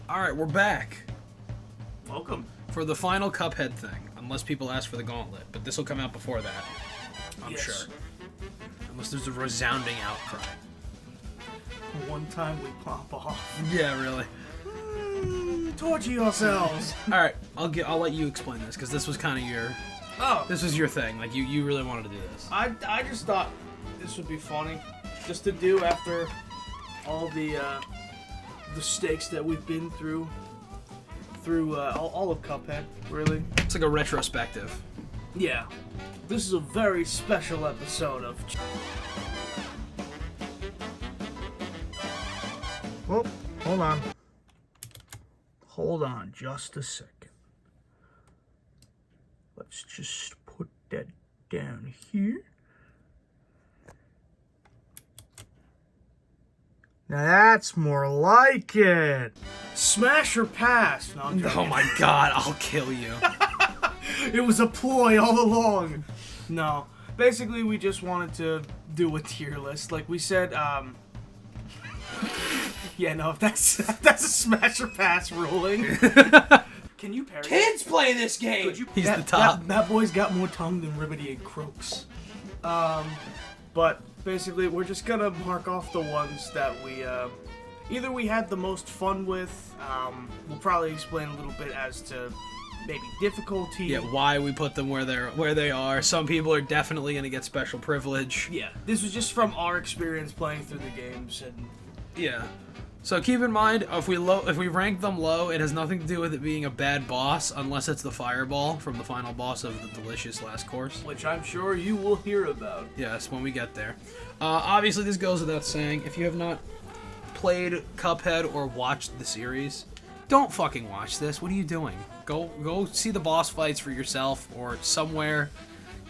Alright, we're back. Welcome. For the final Cuphead thing. Unless people ask for the gauntlet. But this will come out before that. I'm sure. Unless there's a resounding outcry. One time we pop off. Yeah, really. Torture yourselves. Alright, I'll let you explain this, because this was kind of your... Oh. This was your thing. Like, you really wanted to do this. I just thought this would be funny. Just to do after all the stakes that we've been through all of Cuphead, really. It's like a retrospective. Yeah. This is a very special episode of... Oh, hold on. Hold on just a second. Let's just put that down here. Now that's more like it. Smash or pass? No, I'm joking. Oh my god, I'll kill you. It was a ploy all along. No. Basically, we just wanted to do a tier list. Like we said, yeah, no, if that's a smash or pass ruling. Can you parry? Kids play this game! He's the top. That boy's got more tongue than Ribbity and Croaks. But basically, we're just gonna mark off the ones that we, either we had the most fun with, we'll probably explain a little bit as to maybe difficulty. Yeah, why we put them where they are. Some people are definitely gonna get special privilege. Yeah, this was just from our experience playing through the games, and... Yeah. So keep in mind, if we rank them low, it has nothing to do with it being a bad boss, unless it's the fireball from the final boss of the delicious last course. Which I'm sure you will hear about. Yes, when we get there. Obviously, this goes without saying, if you have not played Cuphead or watched the series, don't fucking watch this. What are you doing? Go see the boss fights for yourself or somewhere.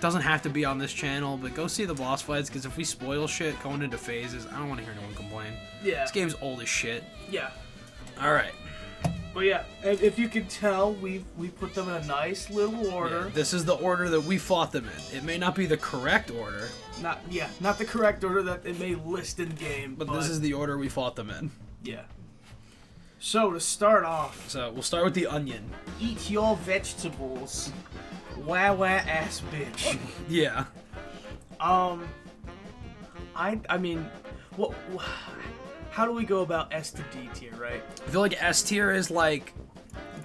Doesn't have to be on this channel, but go see the boss fights, because if we spoil shit going into phases, I don't want to hear anyone complain. Yeah. This game's old as shit. Yeah. Alright. But yeah, if you can tell, we put them in a nice little order. Yeah, this is the order that we fought them in. It may not be the correct order. Not the correct order that it may list in game. But this is the order we fought them in. Yeah. So to start off. So we'll start with the onion. Eat your vegetables. Wah ass bitch. Yeah. I mean, what? How do we go about S to D tier, right? I feel like S tier is like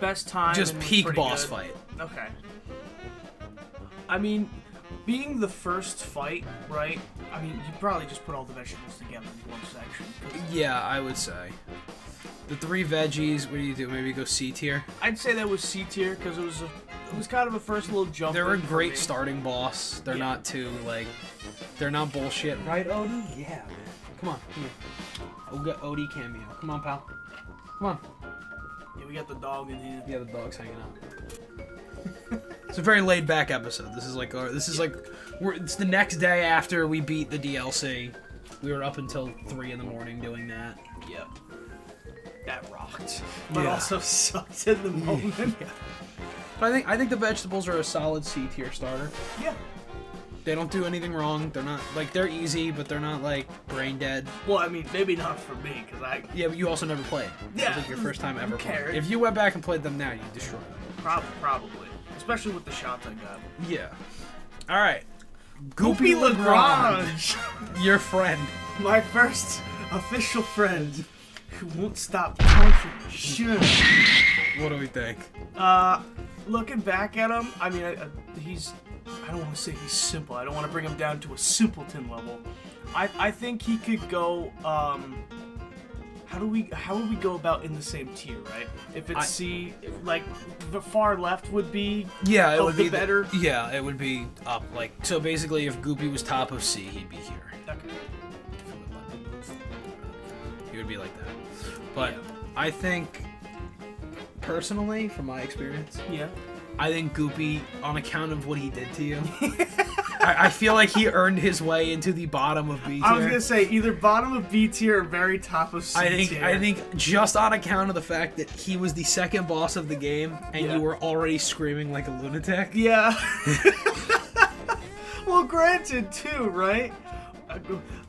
best time. Just and peak pretty boss good. fight. Okay. I mean, being the first fight, right? I mean, you probably just put all the vegetables together in one section. Yeah, I would say. The 3 veggies, what do you do? Maybe go C tier? I'd say that was C tier because it was kind of a first little jump. They're a great starting boss. They're not too, like, they're not bullshit. Right, Odie? Yeah, man. Come on, come here. We'll get Odie cameo. Come on, pal. Come on. Yeah, we got the dog in here. Yeah, the dog's hanging out. It's a very laid back episode. This is like, it's the next day after we beat the DLC. We were up until 3 in the morning doing that. Yep. That rocked, but also sucked in the moment. Yeah. But I think the vegetables are a solid C tier starter. Yeah. They don't do anything wrong. They're not like they're easy, but they're not like brain dead. Well, I mean, maybe not for me, because I. Yeah, but you also never played. Yeah. It was like your first time ever playing. Cared. If you went back and played them now, you'd destroy them. Probably, especially with the shots I got. Yeah. All right. Goopy Lagrange, your friend, my first official friend. Who won't stop punching shit. What do we think? Looking back at him, I mean, I don't want to say he's simple. I don't want to bring him down to a simpleton level. I think he could go, how would we go about in the same tier, right? If it's C, like, the far left would be it would be better. Yeah, it would be up, like, so basically if Goopy was top of C, he'd be here. Okay. He would be like that. But I think, personally, from my experience, I think Goopy, on account of what he did to you, I feel like he earned his way into the bottom of B tier. I was gonna say either bottom of B tier or very top of C tier. I think just on account of the fact that he was the second boss of the game, and you were already screaming like a lunatic. Yeah. Well, granted, too, right?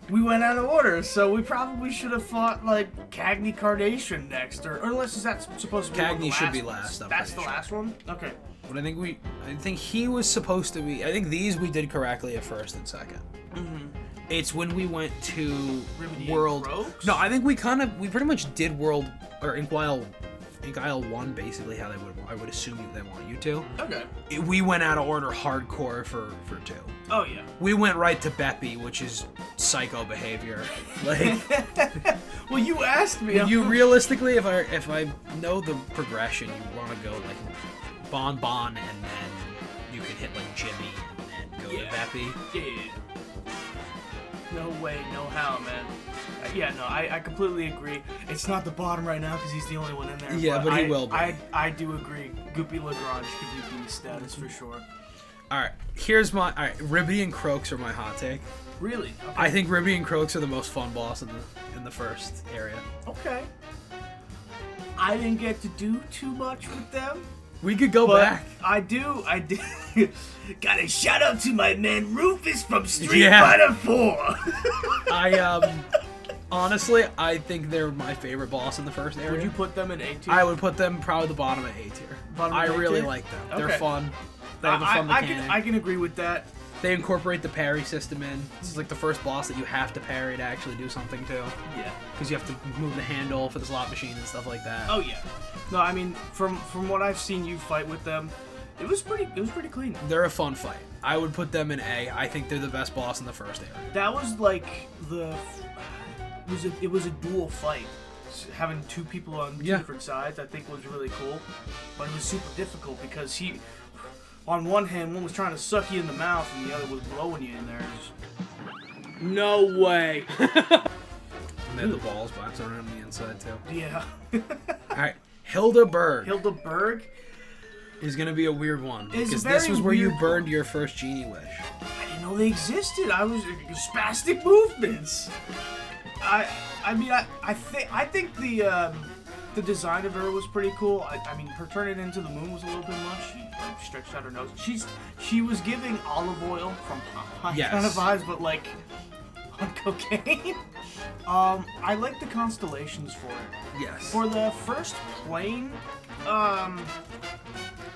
we went out of order, so we probably should have fought like Cagney Carnation next, or unless is that supposed to be Cagney should be one? last. That's the last one. Okay. But I think he was supposed to be. I think these we did correctly at first and second. Mm-hmm. It's when we went to Remedy World. Rogues? No, I think we pretty much did World or Ink Isle 1 basically how I would assume they want you to. Okay. We went out of order hardcore for 2. Oh yeah. We went right to Beppy, which is psycho behavior. Like, well, you asked me. you realistically, if I know the progression, you want to go like Bon, and then you can hit like Jimmy and then go to Beppy. Yeah. No way, no how, man. Yeah, no, I completely agree. It's not the bottom right now because he's the only one in there. Yeah, but he will be. I do agree. Goopy Lagrange could be beast status for sure. Alright, Ribbity and Croaks are my hot take. Really? Okay. I think Ribbity and Croaks are the most fun boss in the first area. Okay. I didn't get to do too much with them. We could go But back. I do. Gotta shout out to my man Rufus from Street Fighter 4. Honestly, I think they're my favorite boss in the first area. Would you put them in A tier? I would put them probably the bottom of A tier. I really like them. They're Okay. fun. They have a fun mechanic. I can agree with that. They incorporate the parry system in. This is like the first boss that you have to parry to actually do something to. Yeah. Because you have to move the handle for the slot machine and stuff like that. Oh yeah. No, I mean from what I've seen you fight with them, it was pretty clean. They're a fun fight. I would put them in A. I think they're the best boss in the first area. That was like it was a dual fight. Having two people on two different sides, I think was really cool. But it was super difficult because on one hand, one was trying to suck you in the mouth and the other was blowing you in there. No way. And then the balls bouncing around the inside too. Yeah. Alright, Hildeberg. Hildeberg is gonna be a weird one. It's Because very this was where you weird. burned your first genie wish. I didn't know they existed. I was spastic movements. I think the design of her was pretty cool. I mean, her turning into the moon was a little bit much. She like, stretched out her nose. She was giving olive oil from kind of vibes, but like on cocaine. I like the constellations for it. Yes. For the first plane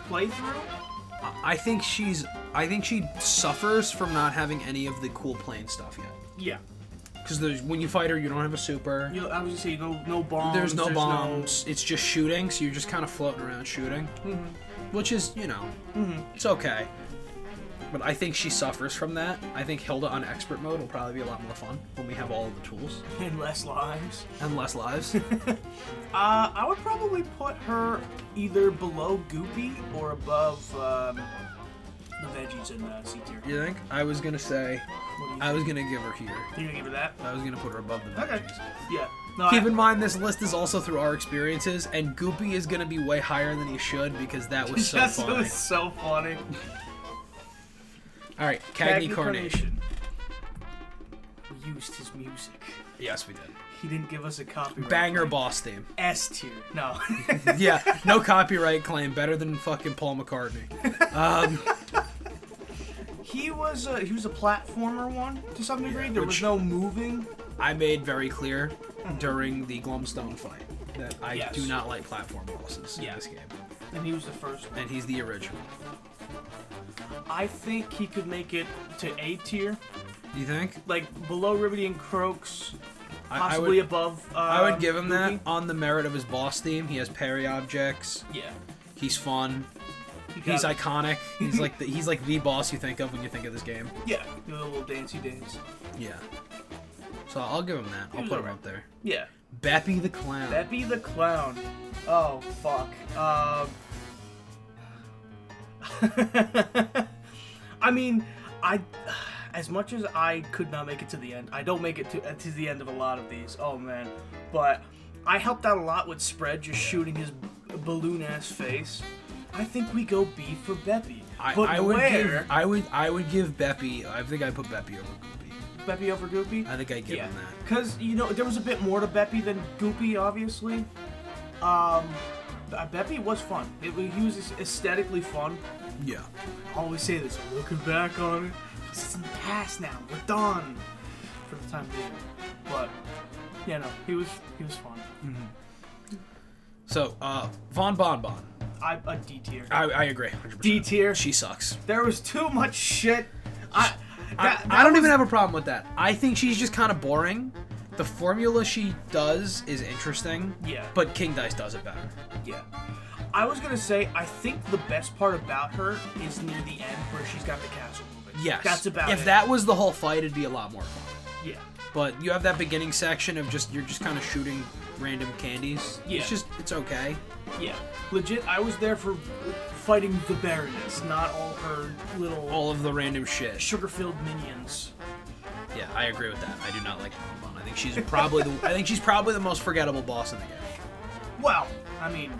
playthrough. I think she suffers from not having any of the cool plane stuff yet. Yeah. Because when you fight her, you don't have a super. I was gonna say no bombs. There's no bombs. It's just shooting, so you're just kind of floating around shooting. Mm-hmm. Which is, it's okay. But I think she suffers from that. I think Hilda on expert mode will probably be a lot more fun when we have all of the tools. And less lives. And less lives. I would probably put her either below Goopy or above the veggies in C tier. You think? I was gonna say, I was gonna give her here. You're gonna give her that? I was gonna put her above the veggies. Okay. Yeah. No, Keep in mind, this list is also through our experiences, and Goopy is gonna be way higher than he should because that was so yes, funny. it was so funny. All right, Cagney Carnation. We used his music. Yes, we did. He didn't give us a copyright Banger claim. boss theme. S tier. No. Yeah, no copyright claim. Better than fucking Paul McCartney. He was a platformer one to some degree. There was which- no moving. I made very clear during the Glumstone fight that I Yes. do not like platform bosses in Yeah. this game. And he was the first one. And he's the original. I think he could make it to A tier. You think? Like below Ribbity and Croaks, I possibly would- above. I would give him that Goopy. on the merit of his boss theme. He has parry objects. Yeah. He's fun. He He's got- iconic. He's like the boss you think of when you think of this game. Yeah. The little dancey dance. Yeah. So I'll give him that. I'll was put him alright. up there. Yeah. Beppy the Clown. Beppy the Clown. Oh fuck. I mean, as much as I could not make it to the end, I don't make it to the end of a lot of these. Oh man, but I helped out a lot with Spread just shooting his balloon ass face. I think we go B for Beppy. But I would where? give Beppy. I think I'd put Beppy over Goopy. Beppy over Goopy? I think I'd give him that. Because, there was a bit more to Beppy than Goopy, obviously. Beppy was fun. He was aesthetically fun. Yeah. I always say this, looking back on it, it's in the past now. We're done. for the time being. But yeah, no, he was fun. So, Von Bon Bon. A D tier. I agree. 100%. D tier. She sucks. There was too much shit. I don't even have a problem with that. I think she's just kind of boring. The formula she does is interesting. Yeah. But King Dice does it better. Yeah. I was gonna say, I think the best part about her is near the end where she's got the castle moving. Yes. That's about it. If that was the whole fight, it'd be a lot more fun. Yeah. But you have that beginning section of you're just kind of shooting random candies. Yeah. It's okay. Yeah. Legit, I was there for fighting the Baroness, not all her little All of the random shit. sugar-filled minions. Yeah, I agree with that. I do not like Bon Bon. I think she's probably the most forgettable boss in the game. Well, I mean,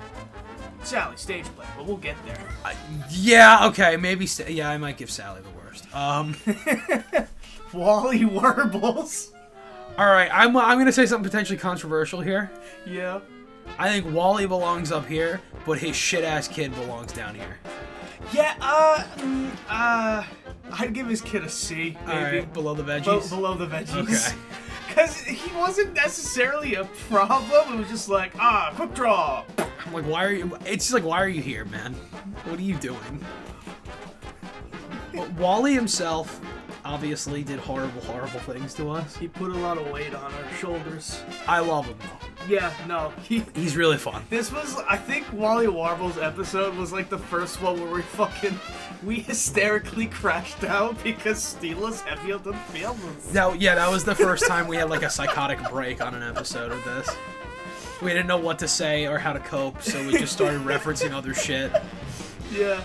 Sally stage play, but we'll get there. Yeah, okay, maybe. Yeah, I might give Sally the worst. Wally Warbles. All right, I'm gonna say something potentially controversial here. Yeah. I think Wally belongs up here, but his shit-ass kid belongs down here. Yeah. I'd give his kid a C. Maybe. All right, below the veggies. Below the veggies. Okay. Because he wasn't necessarily a problem. It was just like, quick draw. I'm like, why are you? It's just like, why are you here, man? What are you doing? But Wally himself obviously did horrible things to us. He put a lot of weight on our shoulders. I love him though. Yeah, no, He's really fun. This was, I think, Wally Warbles episode was like the first one where we hysterically crashed out because Steelers Heavy didn't feel this. That was the first time we had like a psychotic break on an episode of this. We didn't know what to say or how to cope, so we just started referencing other shit. Yeah.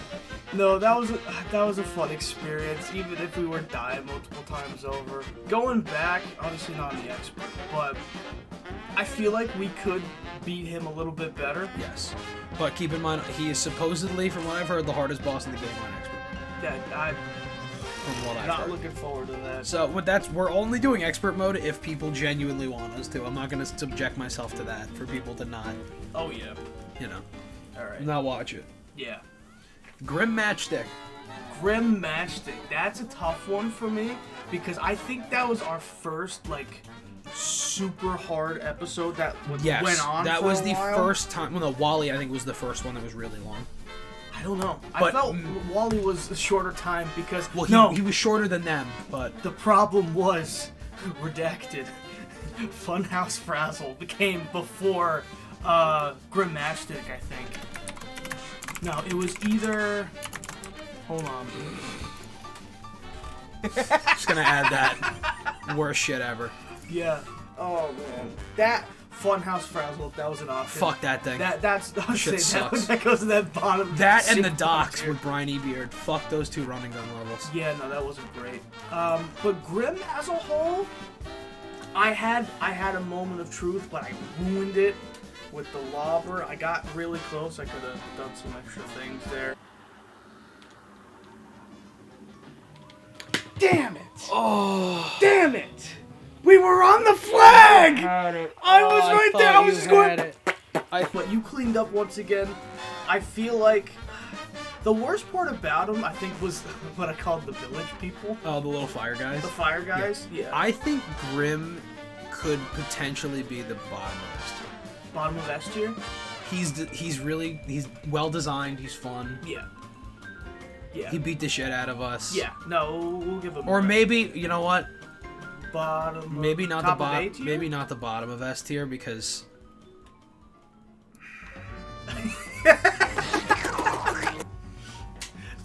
No, that was a fun experience, even if we were dying multiple times over. Going back, obviously not the expert, but I feel like we could beat him a little bit better. Yes. But keep in mind, he is supposedly, from what I've heard, the hardest boss in the game on expert. Yeah, From what I've not heard. looking forward to that. So we're only doing expert mode if people genuinely want us to. I'm not going to subject myself to that for people to not, Oh yeah. Alright. not watch it. Yeah. Grim Matchstick. Grim Matchstick. That's a tough one for me because I think that was our first like super hard episode that Yes, went on. that for was a the while. first time. Well, no, Wally I think was the first one that was really long. I don't know. I But- felt Wally was a shorter time because He was shorter than them, but the problem was redacted. Funhouse Frazzle became before Grim Matchstick, I think. No, it was either. Hold on. just gonna add that. Worst shit ever. Yeah. Oh man, that Funhouse Frazzle. That was an option. Fuck that thing. That's Shit sucks. that goes to that bottom. That and the shit docks tier. with Brian E. Beard. Fuck those two running gun levels. Yeah, no, that wasn't great. But Grim as a whole, I had a moment of truth, but I ruined it with the lobber. I got really close. I could have done some extra things there. Damn it! Oh. Damn it! We were on the flag! Had it. I was right there. I was just going. It. But you cleaned up once again. I feel like the worst part about him, I think, was what I called the village people. Oh, the little fire guys. The fire guys? Yeah. I think Grim could potentially be the bottom of this tier. Bottom of S tier? He's well designed. He's fun. Yeah. Yeah. He beat the shit out of us. Yeah. No, we'll give him. Or maybe, you know what? Bottom. Maybe not the top of bottom. A tier? Maybe not the bottom of S tier because.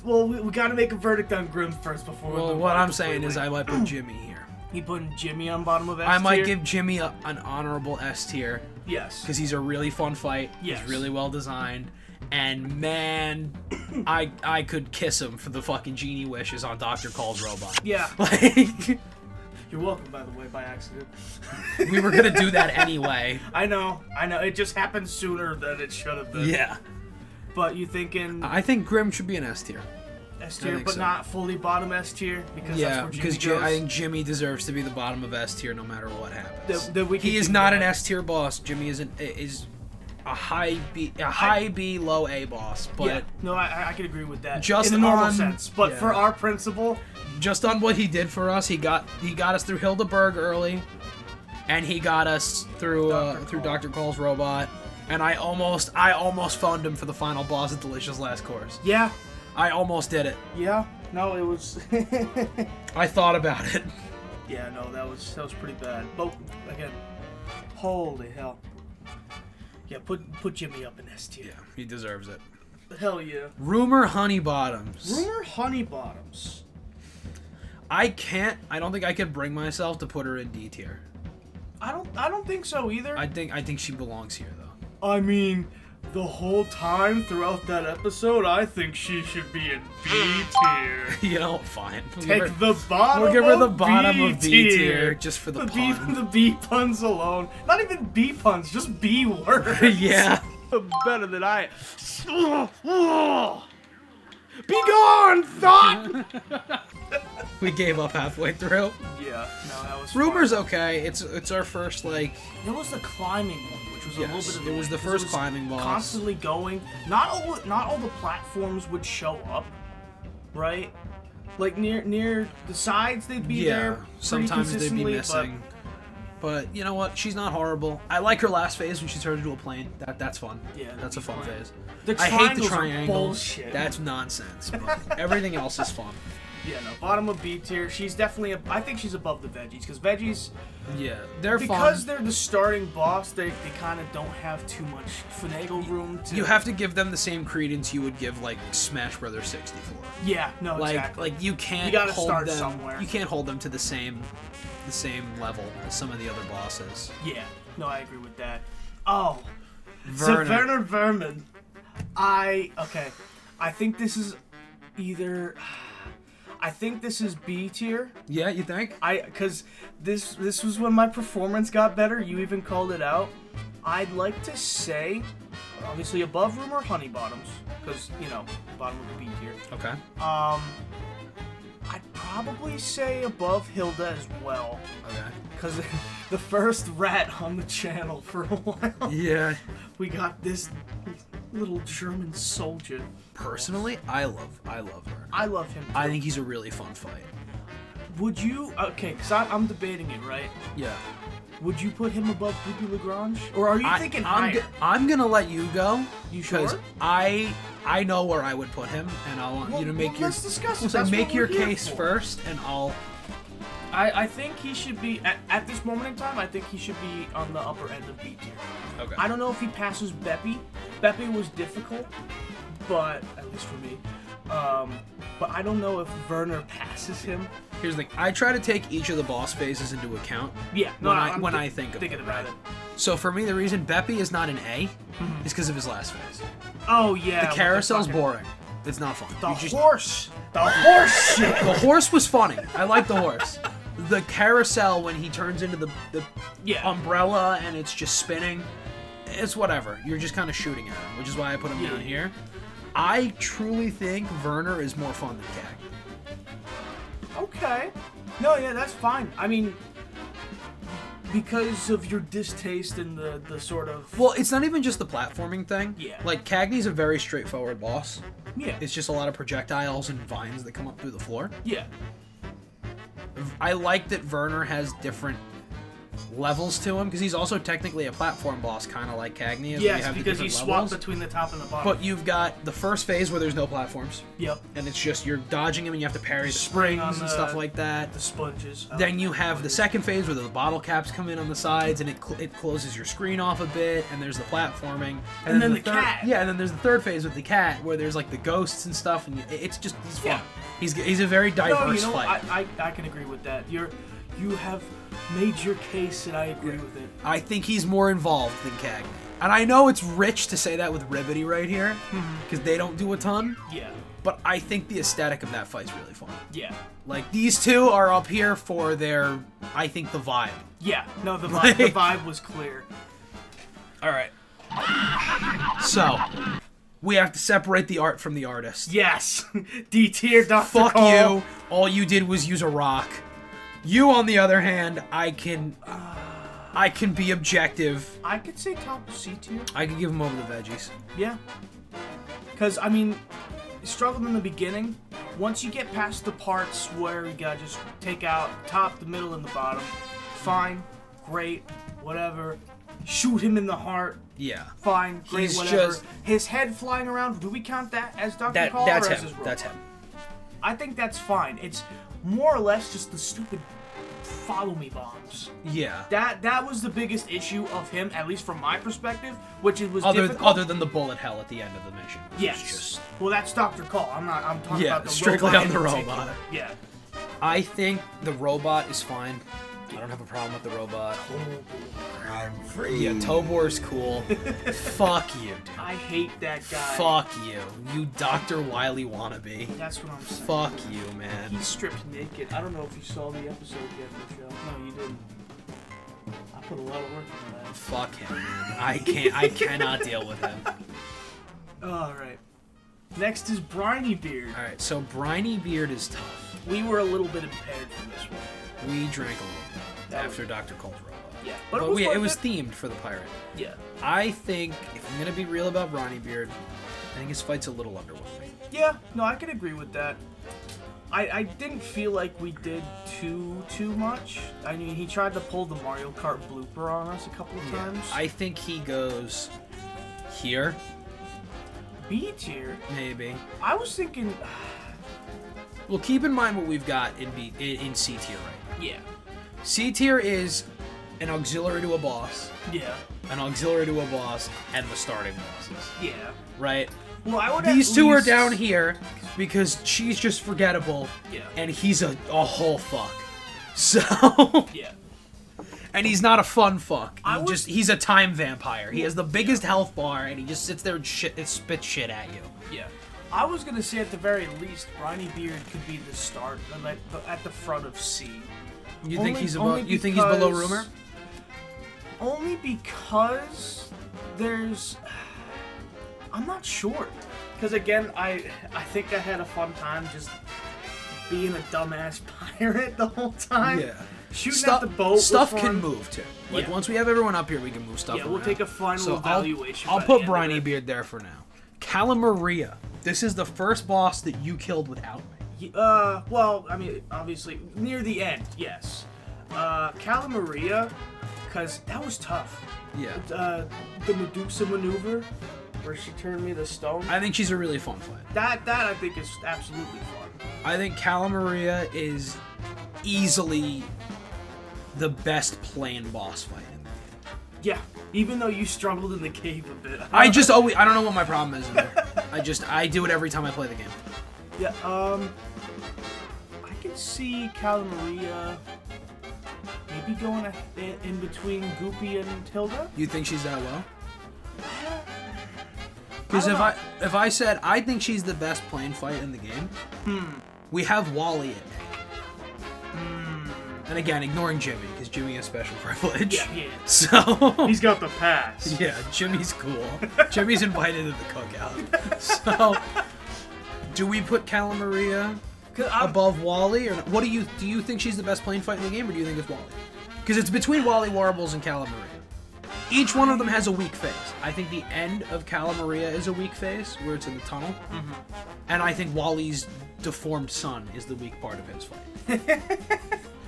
Well, we got to make a verdict on Grim first before. Well, what I'm saying is I might put Jimmy here. You putting Jimmy on bottom of S tier? I might give Jimmy an honorable S tier Yes. because he's a really fun fight. Yes. He's really well designed. And man, I could kiss him for the fucking genie wishes on Dr. Call's robot. Yeah. Like, You're welcome, by the way, by accident. we were gonna do that anyway. I know. It just happened sooner than it should have been. Yeah. But you thinking I think Grim should be an S tier. S tier, think but so. not fully bottom S tier? Because Yeah, that's where because Jimmy goes? I think Jimmy deserves to be the bottom of S tier no matter what happens. That we He can is do not that. an S tier boss. Jimmy is high B, low A boss. But yeah, no, I can agree with that. Just in the normal on- sense, but yeah. for our principle, just on what he did for us, he got us through Hildeberg early, and he got us through Dr. Cole's robot. And I almost phoned him for the final boss at Delicious Last Course. yeah, I almost did it. yeah, no, it was. I thought about it. Yeah, no, that was pretty bad. But again, holy hell. Yeah, put Jimmy up in S tier. Yeah, he deserves it. Hell yeah. Rumor Honeybottoms. Rumor Honeybottoms. I don't think I could bring myself to put her in D tier. I don't think so either. I think she belongs here though. I mean, the whole time throughout that episode, I think she should be in B tier. You know, fine. Take the bottom. We'll give her the bottom B of B tier just for the pun. The B puns alone. Not even B puns, just B words. Yeah. Better than I. Be gone, thought. We gave up halfway through. Yeah, no, that was. Rumor's fun. okay. It's our first like. It was the climbing one, which was a Yes, little bit. it was the 'cause first climbing boss. Constantly going. Not all the platforms would show up, right? Like near the sides, they'd be there. Pretty sometimes they'd be consistently, missing. But you know what? She's not horrible. I like her last phase when she turned into a plane. That's fun. Yeah, that's a fun fun. phase. The I hate the triangles are triangles. bullshit. That's nonsense. But everything else is fun. Yeah, no, bottom of B tier. She's definitely. I think she's above the veggies because veggies. Yeah, they're Because fun. they're the starting boss, they kind of don't have too much finagle room to. You have to give them the same credence you would give like Smash Brothers 64. Yeah, no, Like exactly. like you can't You gotta hold start them. somewhere. You can't hold them to the same level as some of the other bosses. Yeah, no, I agree with that. Oh, Werner. so Werner Vermin. Okay. I think this is either. I think this is B tier. Yeah, you think? Because this was when my performance got better. You even called it out. I'd like to say, obviously above Rumor Honeybottoms, because bottom of the B tier. Okay. I'd probably say above Hilda as well, Okay. because the first rat on the channel for a while. Yeah. We got this little German soldier. Personally, I love her. I love him too. I think he's a really fun fight. Would you? Okay, because I'm debating it, right? Yeah. Would you put him above Goopy Lagrange, or are you thinking higher? I'm gonna let you go. You Because sure? I know where I would put him, and I want you to make your Let's discuss it. so That's make what your we're here case for. first, and I'll. I think he should be at this moment in time. I think he should be on the upper end of B tier. Okay. I don't know if he passes Beppy. Beppy was difficult, but at least for me. But I don't know if Werner passes him. Here's the thing. I try to take each of the boss phases into account. Yeah, no, when I think of thinking them, about right? it. So for me, the reason Beppy is not an A is because of his last phase. Oh yeah, The with carousel's fucking- boring. It's not fun. The You just- horse. The horse shit. The horse was funny. I like the horse. The carousel when he turns into the Yeah. umbrella and it's just spinning, it's whatever. You're just kind of shooting at him, which is why I put him Yeah. down here. I truly think Werner is more fun than Cag. Okay. No, yeah, that's fine. I mean, because of your distaste in the sort of. Well, it's not even just the platforming thing. Yeah. Like, Cagney's a very straightforward boss. Yeah. It's just a lot of projectiles and vines that come up through the floor. Yeah. I like that Werner has different levels to him, because he's also technically a platform boss, kind of like Cagney is. where you Yes, have the because he different swapped levels. between the top and the bottom. But you've got the first phase where there's no platforms, Yep. and it's just you're dodging him and you have to parry the Spring on springs and the- stuff like that. The sponges. Then you have the second phase where the bottle caps come in on the sides and it closes your screen off a bit, and there's the platforming. And then the third, cat. Yeah, and then there's the third phase with the cat where there's like the ghosts and stuff, and he's just he's fun. Yeah. He's a very diverse No, fight. I can agree with that. You have made your case, and I agree with it. I think he's more involved than Cagney. And I know it's rich to say that with Ribbity right here, because they don't do a ton, Yeah. but I think the aesthetic of that fight's really fun. Yeah. Like, these two are up here for their, I think, the vibe. Yeah. No, the vibe was clear. Alright. So, we have to separate the art from the artist. Yes. D tier, Dr. Fuck Cole. you. All you did was use a rock. You, on the other hand, I can... I can be objective. I could say top C tier. I could give him over the veggies. Yeah. Because, I mean, he struggled in the beginning. Once you get past the parts where you gotta just take out top, the middle, and the bottom, fine, great, whatever. Shoot him in the heart. Yeah. Fine, great, He's whatever. just- His head flying around, do we count that as Dr. Call That's or as him. his robot? That's him. I think that's fine. It's more or less just the stupid follow me bombs. Yeah. That was the biggest issue of him, at least from my perspective, which it was Other difficult. than the bullet hell at the end of the mission. Which Yes. is just, Well, that's Dr. Call. I'm talking Yeah, about the strictly robot on the in robot. particular. Yeah. I think the robot is fine. I don't have a problem with the robot. I'm free. Yeah, Tobor's cool. Fuck you, dude. I hate that guy. Fuck you. You Dr. Wily wannabe. That's what I'm saying. Fuck you, man. He's stripped naked. I don't know if you saw the episode yet, Michelle. No, you didn't. I put a lot of work into that. Fuck him, man. I cannot deal with him. Alright. Next is Briny Beard. Alright, so Briny Beard is tough. We were a little bit impaired for this one. We drank a little bit That after Dr. Cole's robot. Yeah. But it was worth it was themed for the pirate. Yeah. I think, if I'm gonna be real about Briny Beard, I think his fight's a little underwhelming. Yeah, no, I can agree with that. I didn't feel like we did too much. I mean, he tried to pull the Mario Kart blooper on us a couple of times. I think he goes here, B tier. maybe. I was thinking, Well, keep in mind what we've got in C tier right now. yeah, C tier is an auxiliary to a boss, yeah, an auxiliary to a boss, and the starting bosses, yeah. right? Well, I would. These at two are least- down here because she's just forgettable, Yeah. and he's a whole fuck. So, Yeah. and he's not a fun fuck. I was- He's a time vampire. He has the biggest health bar, and he just sits there and spits shit at you. Yeah. I was gonna say at the very least, Briny Beard could be the start, like at the front of C. You think Only- he's only above? You think he's below because- rumor? Only because there's. I'm not sure. Because again, I think I had a fun time just being a dumbass pirate the whole time. Yeah. Shooting at the boat. Stuff was can fun. move too. Like Yeah. once we have everyone up here, we can move stuff. Yeah, we'll around. take a final So evaluation. I'll by the put end of Briny it. Beard there for now. Calamaria. This is the first boss that you killed without me. Well, I mean, obviously, near the end, yes. Calamaria, because that was tough. Yeah. The Medusa maneuver, where she turned me to stone. I think she's a really fun fight. That I think is absolutely fun. I think Calamaria is easily the best plain boss fight in the game. Yeah, even though you struggled in the cave a bit. I don't know what my problem is in there. I do it every time I play the game. Yeah, I can see Calamaria maybe going in between Goopy and Tilda. You think she's that low? I Because don't know. if I said I think she's the best plain fight in the game, we have Wally at A. And again, ignoring Jimmy, because Jimmy has special privilege. Yeah, yeah. So He's got the pass. yeah, Jimmy's cool. Jimmy's invited to the cookout. So do we put Calamaria 'Cause I'm- above Wally, or what do you think she's the best plain fight in the game, or do you think it's Wally? Because it's between Wally Warbles and Calamaria. Each one of them has a weak phase. I think the end of Calamaria is a weak phase, where it's in the tunnel. And I think Wally's deformed son is the weak part of his fight.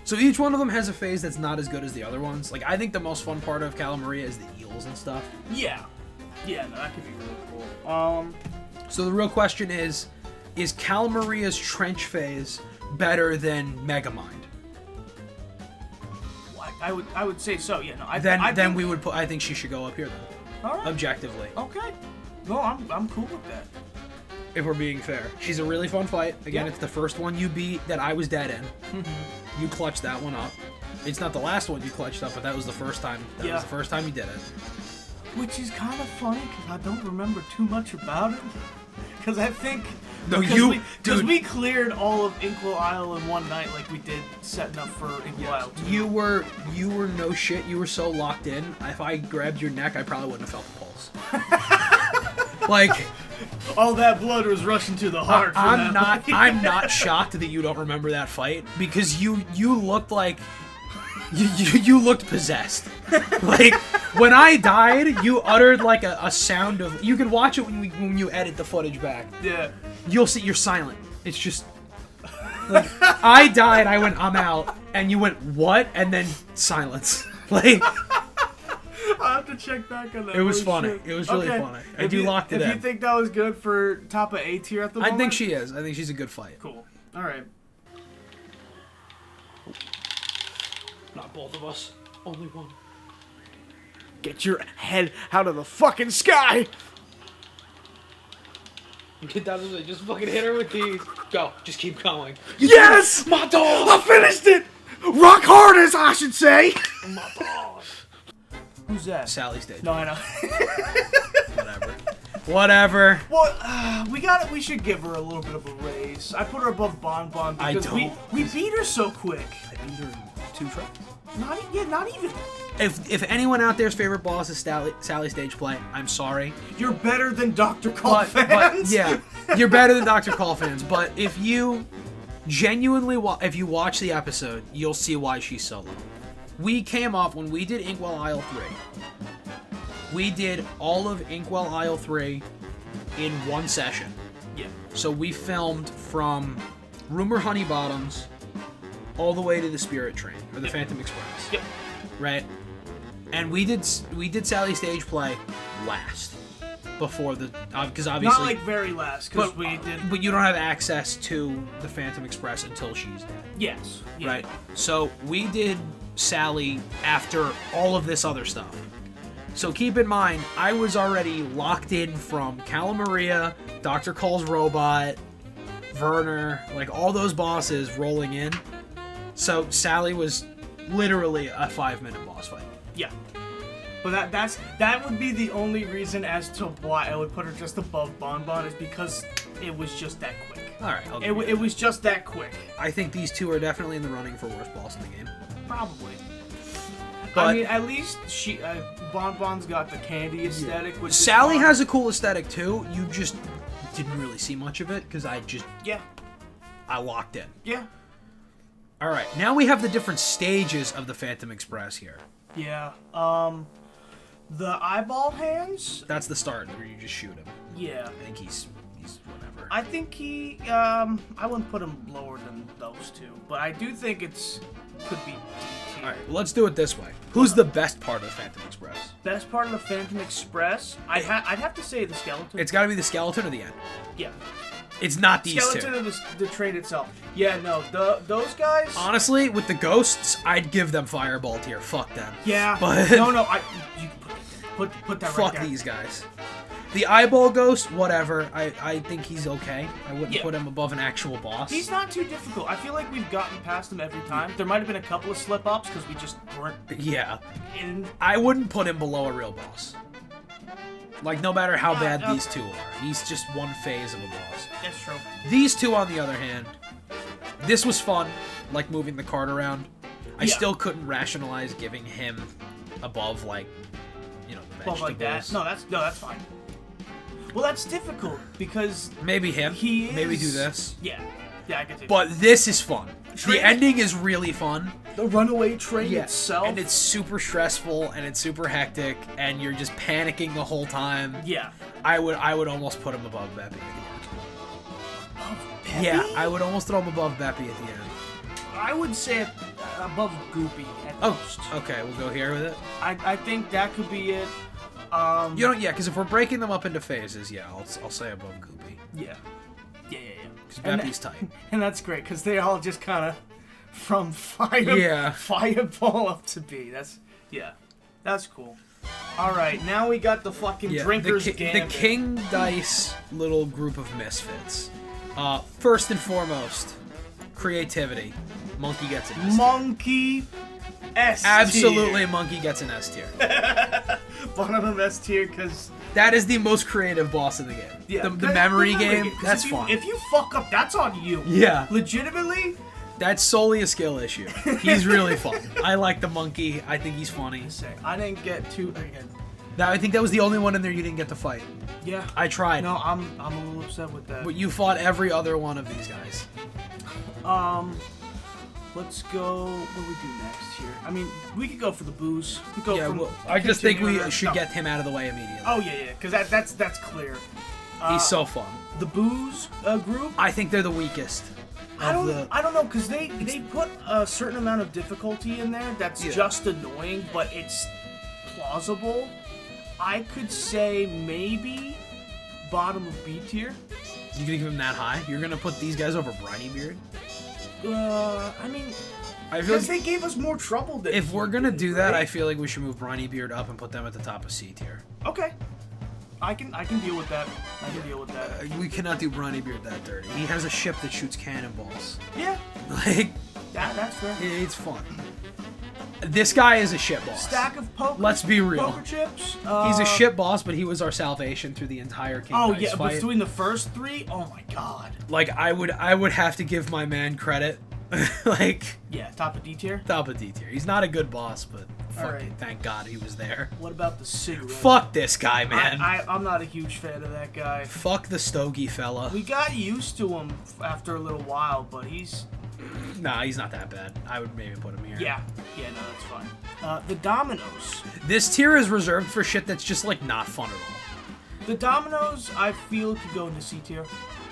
So each one of them has a phase that's not as good as the other ones. Like, I think the most fun part of Calamaria is the eels and stuff. Yeah. Yeah, no, that could be really cool. So the real question is Calamaria's trench phase better than Megamind? I would say so. Yeah, no. I Then think, we would put. I think she should go up here then, All right. objectively. Okay. No, I'm cool with that. If we're being fair, she's a really fun fight. Again, Yeah. it's the first one you beat that I was dead in. You clutched that one up. It's not the last one you clutched up, but that was the first time. That Yeah. was the first time you did it. Which is kind of funny because I don't remember too much about it. Because I think No, because dude. we cleared all of Inkwell Isle in one night, like we did setting up for Inkwell Isle 2. You were no shit. You were so locked in. If I grabbed your neck, I probably wouldn't have felt the pulse. Like, All that blood was rushing to the heart. for I'm that not. fight. I'm not shocked that you don't remember that fight because you looked like you looked possessed. Like, when I died, you uttered like a sound of... You can watch it when you edit the footage back. Yeah. You'll see you're silent. It's just... Like, I died, I went, I'm out. And you went, what? And then silence. Like... I'll have to check back on that. It was Holy funny. shit. It was really Okay. funny. And you locked it in. If you think that was good for top of A tier at the moment? I think she is. I think she's a good fight. Cool. Alright. Not both of us. Only one. Get your head out of the fucking sky! Get down to just fucking hit her with these. Go. Just keep going. Yes! My dog! I finished it! Rock hard, as I should say! My dog! Who's that? Sally Stage. No, I know. Whatever. Whatever. Well, we should give her a little bit of a raise. I put her above Bon Bon because we beat her so quick. I beat her 2 tries. Not even. If anyone out there's favorite boss is Sally Stage Play, I'm sorry. You're better than Dr. Call But fans. yeah, you're better than Dr. Call fans. But if you genuinely if you watch the episode, you'll see why she's so low. We came off when we did Inkwell Isle 3. We did all of Inkwell Isle 3 in one session. Yeah. So we filmed from Rumor Honey Bottoms all the way to the Spirit Train or the Phantom Express. Yep. Right? And we did Sally Stage Play last before the because obviously Not like very last, because we did. but you don't have access to the Phantom Express until she's dead. Yes. Yeah. Right. So we did Sally after all of this other stuff. So keep in mind, I was already locked in from Calamaria, Dr. Call's robot, Werner, like all those bosses rolling in. So Sally was literally a 5-minute boss fight. Yeah. But that would be the only reason as to why I would put her just above Bon Bon is because it was just that quick. All right. It was just that quick. I think these two are definitely in the running for worst boss in the game. Probably. But I mean, at least Bon Bon's got the candy aesthetic. Which Sally is fun. has a cool aesthetic too. You just didn't really see much of it because I locked in. Yeah. All right, now we have the different stages of the Phantom Express here. Yeah. The eyeball hands. That's the start where you just shoot him. Yeah. I think he's whatever. I think I wouldn't put him lower than those two, but I do think could be D tier. All right, well, let's do it this way. Who's the best part of the Phantom Express? Best part of the Phantom Express? I'd have to say the skeleton. It's got to be the skeleton or the end. Yeah. It's not these Skeleton two. or the train itself. Yeah, no, those guys. Honestly, with the ghosts, I'd give them Fireball tier. Fuck them. Yeah. But No, you put that fuck right there. these guys. The eyeball ghost, whatever. I think he's okay. I wouldn't put him above an actual boss. He's not too difficult. I feel like we've gotten past him every time. There might have been a couple of slip-ups because we just weren't Yeah. in. I wouldn't put him below a real boss. Like, no matter how bad these two are. He's just one phase of a boss. That's true. These two, on the other hand, this was fun, like moving the cart around. I still couldn't rationalize giving him above, like, the vegetables. Like that. No, that's fine. Well, that's difficult because Maybe him. he is. Maybe do this. Yeah, I can see. But this is fun. Train- The ending is really fun. the runaway train itself. And it's super stressful and it's super hectic and you're just panicking the whole time. Yeah. I would almost put him above Beppy at the end. Beppy? Yeah, I would almost throw him above Beppy at the end. I would say above Goopy at most. Okay, we'll go here with it. I think that could be it. Because if we're breaking them up into phases, I'll say above Goopy. Yeah. Because Beppy's tight. And that's great because they all just kind of from Fireball up to B. That's cool. All right, now we got the fucking drinkers the gambit. King Dice little group of misfits. First and foremost, creativity. Monkey gets an S tier. Monkey S tier. Absolutely, Monkey gets an S tier. One of them S tier because That is the most creative boss in the game. yeah, The memory game, 'cause that's if you, fun. If you fuck up, that's on you. Yeah. Legitimately. That's solely a skill issue. He's really fun. I like the monkey. I think he's funny. I didn't get to again. I think that was the only one in there you didn't get to fight. Yeah. I tried. No, I'm a little upset with that. But you fought every other one of these guys. let's go. What do we do next here? I mean, we could go for the booze. We could go Yeah, from well, I just think we continuing- should no. get him out of the way immediately. Oh yeah, because that's clear. He's so fun. The booze group. I think they're the weakest. I don't know, because they put a certain amount of difficulty in there that's just annoying, but it's plausible. I could say maybe bottom of B tier. You gonna give him that high? You're gonna put these guys over Briny Beard? I mean, I feel because like they gave us more trouble than if we're he gonna did, do that, right? I feel like we should move Briny Beard up and put them at the top of C tier. Okay. I can deal with that. I can deal with that. We cannot do Briny Beard that dirty. He has a ship that shoots cannonballs. Yeah, Like, that's fair. it's fun. This guy is a shit boss. Stack of poker. Let's be real. Poker chips. He's a shit boss, but he was our salvation through the entire King Oh Dice yeah, fight. between the first three, oh my god. Like, I would have to give my man credit. Like, Yeah, top of D tier. top of D tier. He's not a good boss, but fucking Alright. thank God he was there. What about the cigarette? Fuck this guy, man. I'm not a huge fan of that guy. Fuck the stogie fella. We got used to him after a little while, but he's Nah, he's not that bad. I would maybe put him here. yeah, no, that's fine. The dominoes. This tier is reserved for shit that's just, like, not fun at all. The dominoes, I feel, could go into C tier.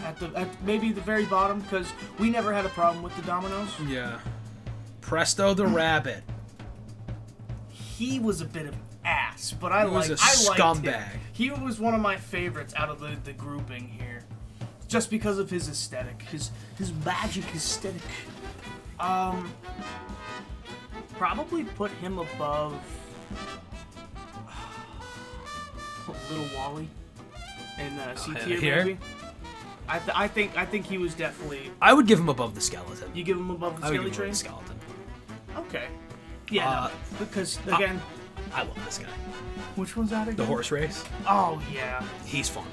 At maybe the very bottom, because we never had a problem with the dominoes. Yeah. Presto the Rabbit. He was a bit of an ass, but I He was liked a I liked him. scumbag. He was one of my favorites out of the grouping here, just because of his aesthetic, his magic aesthetic. Probably put him above Little Wally in C tier here? maybe. I think he was definitely. I would give him above the skeleton. You give him above the I would Skelly give him Train? above the skeleton. Okay. Yeah, no, because again, I love this guy. which one's that again? The horse race. Oh yeah. He's fun.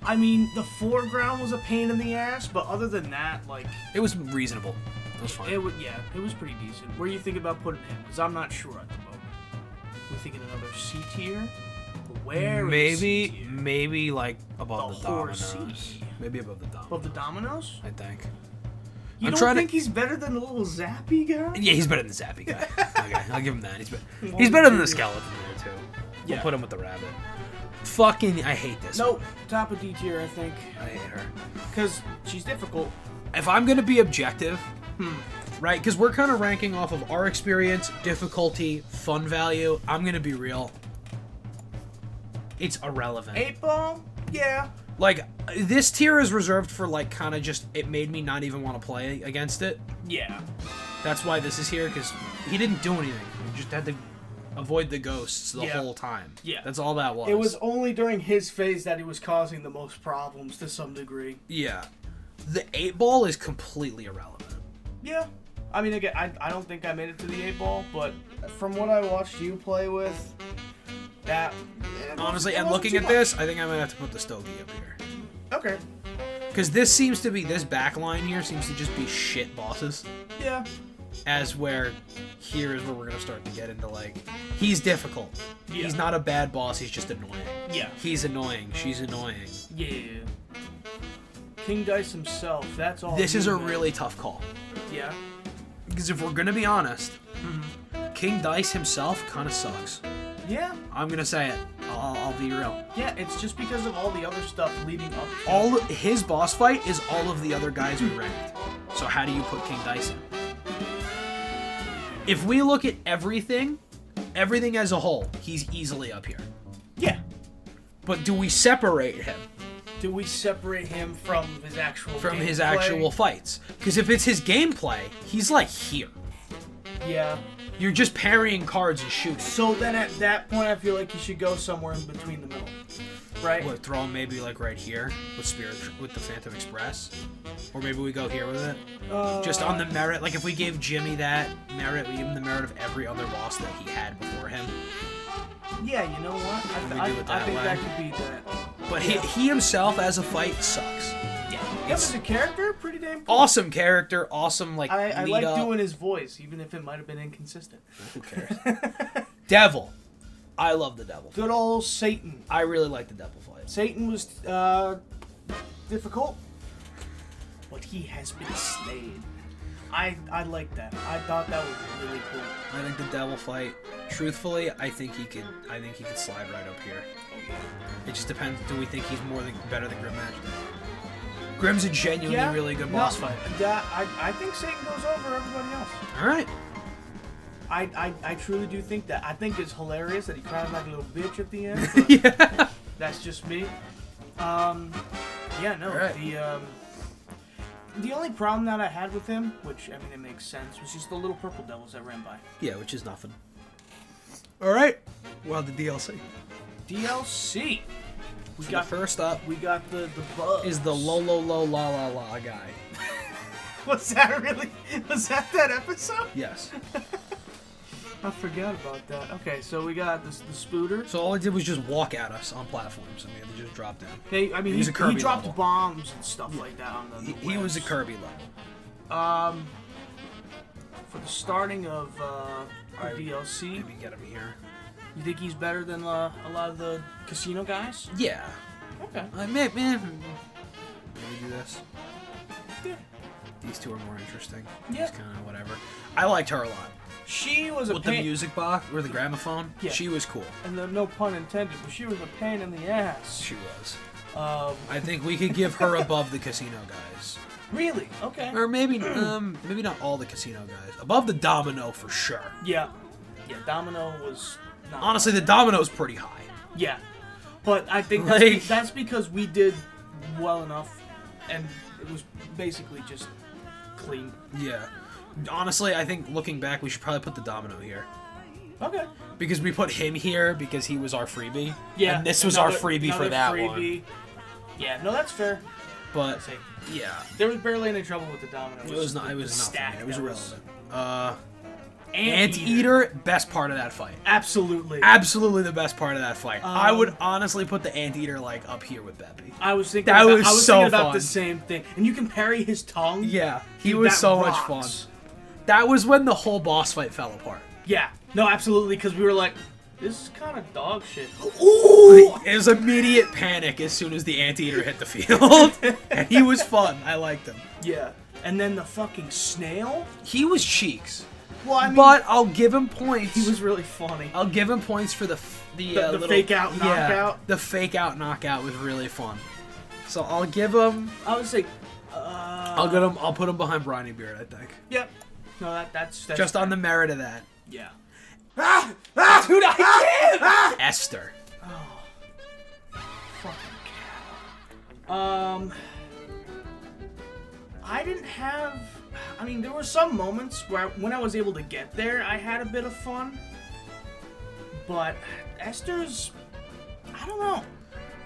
I mean, the foreground was a pain in the ass, but other than that, like, It was reasonable. It was fun. it was pretty decent. Where you think about putting him? Because I'm not sure at the moment. We're thinking another C tier. Where is C tier? Maybe like above The the horse dominoes. C. Maybe above the dominoes. Above the dominoes? I think. You I'm don't trying to- think he's better than the little Zappy guy? Yeah, he's better than the Zappy guy. Okay, I'll give him that. He's better than the skeleton there too. We'll Yeah. put him with the rabbit. Fucking, I hate this. Nope. Top of D tier, I think. I hate her. Because she's difficult. If I'm gonna be objective, right? Because we're kind of ranking off of our experience, difficulty, fun value. I'm gonna be real. It's irrelevant. 8-ball? Yeah. Like, this tier is reserved for, like, kind of just, it made me not even want to play against it. Yeah. That's why this is here, because he didn't do anything. He just had to avoid the ghosts the Yeah. whole time. Yeah. That's all that was. It was only during his phase that he was causing the most problems to some degree. Yeah. The 8-ball is completely irrelevant. Yeah. I mean, again, I don't think I made it to the 8-ball, but from what I watched you play with, that... Honestly, it and wasn't looking too at much. this, I think I might have to put the Stogie up here. Okay. Because this seems to be, this back line here seems to just be shit bosses. Yeah. As where, here is where we're going to start to get into, like, he's difficult. Yeah. He's not a bad boss, he's just annoying. Yeah. He's annoying, she's annoying. Yeah. King Dice himself, that's all. This you, is a man. really tough call. Yeah. Because if we're going to be honest, King Dice himself kind of sucks. Yeah. I'm going to say it. I'll be real. Yeah, it's just because of all the other stuff leading up to All his boss fight is all of the other guys we ranked. So how do you put King Dice in? If we look at everything as a whole, he's easily up here. Yeah. But do we separate him Do we separate him from his actual from his gameplay? actual fights? Because if it's his gameplay, he's like here. Yeah. You're just parrying cards and shooting. So then at that point, I feel like you should go somewhere in between the middle. Right? What, throw him maybe like right here with the Phantom Express? Or maybe we go here with it? Just on the merit, like if we gave Jimmy that merit, we give him the merit of every other boss that he had before him. Yeah, you know what? We do it that I think way. that could be that. But he himself as a fight sucks. Yeah. As a character, pretty damn cool. Awesome character, awesome like I lead like up. doing his voice, even if it might have been inconsistent. Who cares? Devil. I love the Devil. Good old Satan. I really like the Devil fight. Satan was difficult, but he has been slain. I like that. I thought that was really cool. I think the devil fight. Truthfully, I think he could slide right up here. Oh yeah. It just depends. Do we think he's better than Grim Magic? Grim's a genuinely really good boss fight. I think Satan goes over everybody else. All right. I truly do think that. I think it's hilarious that he cries like a little bitch at the end. Yeah. That's just me. Yeah, no. Right. The only problem that I had with him, which I mean it makes sense, was just the little purple devils that ran by. Yeah, which is nothing. All right. Well, the DLC. DLC. First up. We got the buzz. Is the lo lo lo la la la guy? Was that really? Was that episode? Yes. I forgot about that. Okay, so we got the Spooter. So all he did was just walk at us on platforms, and we had to just drop down. Hey, I mean, he dropped level. bombs and stuff like that on the He was a Kirby level. For the starting of the DLC, Maybe get him here. you think he's better than a lot of the casino guys? Yeah. Okay. Maybe do this. Yeah. These two are more interesting. Yeah. Just kind of whatever. I liked her a lot. She was a With pain. the music box or the gramophone. Yeah. She was cool. And no pun intended, but she was a pain in the ass. She was. I think we could give her above the casino guys. Really? Okay. Or maybe not all the casino guys. Above the Domino for sure. Yeah. Yeah, Domino was not Honestly, the Domino's pretty high. Yeah. But I think that's because we did well enough, and it was basically just clean. Yeah. Honestly, I think looking back, we should probably put the Domino here. Okay. Because we put him here because he was our freebie. Yeah. And this was our freebie for that freebie. one. Yeah, no, that's fair. But, yeah. There was barely any trouble with the Domino. It was nothing. It was irrelevant. Anteater, best part of that fight. Absolutely. Absolutely the best part of that fight. I would honestly put the Anteater like up here with Beppy. I was thinking that about, was I was so thinking about fun. the same thing. And you can parry his tongue. Yeah, he Dude, was that so rocks. much fun. That was when the whole boss fight fell apart. Yeah. No, absolutely, because we were like, this is kind of dog shit. Ooh! It was immediate panic as soon as the Anteater hit the field. And he was fun. I liked him. Yeah. And then the fucking snail? He was cheeks. Well, I mean, But I'll give him points. he was really funny. I'll give him points for the little, fake out knockout. Yeah, the fake out knockout was really fun. So I'll give him. I would say. I'll put him behind Briny Beard. I think. Yep. No, that's Just fair. on the merit of that. Yeah. Dude, I can't. Esther. Oh. Fucking cow. I didn't have. I mean, there were some moments where when I was able to get there, I had a bit of fun. But Esther's. I don't know.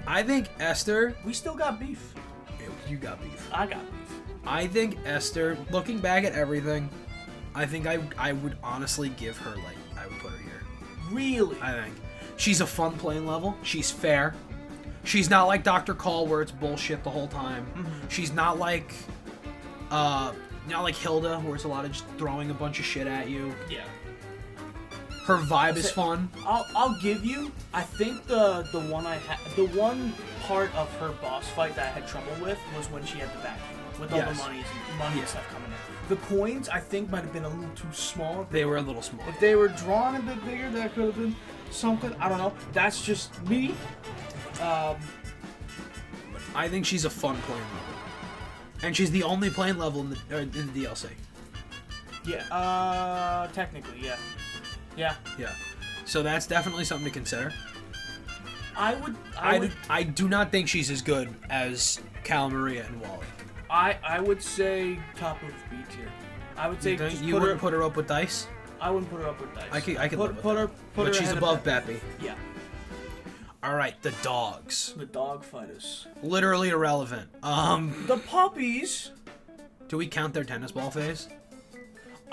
I think Esther. We still got beef. You got beef. I got beef. I think Esther. Looking back at everything, I think I would honestly give her I would put her here. Really? I think she's a fun playing level. She's fair. She's not like Dr. Call where it's bullshit the whole time. Mm-hmm. She's not like Hilda where it's a lot of just throwing a bunch of shit at you. Yeah. Her vibe is fun. I'll give you. I think the one part of her boss fight that I had trouble with was when she had the vacuum with all the money and stuff coming in. The coins I think might have been a little too small. They were a little small. If they were drawn a bit bigger, that could have been something. I don't know. That's just me. I think she's a fun playing level, and she's the only playing level in the DLC. Yeah. Technically, yeah. Yeah. Yeah. So that's definitely something to consider. I do not think she's as good as Cal Maria and Wally. I would say top of B tier. I would say You wouldn't put her up with Dice? I wouldn't put her up with Dice. I could live with put that. her. But she's ahead above of Beppy. Yeah. All right, the dogs. The dog fighters. Literally irrelevant. The puppies. Do we count their tennis ball phase?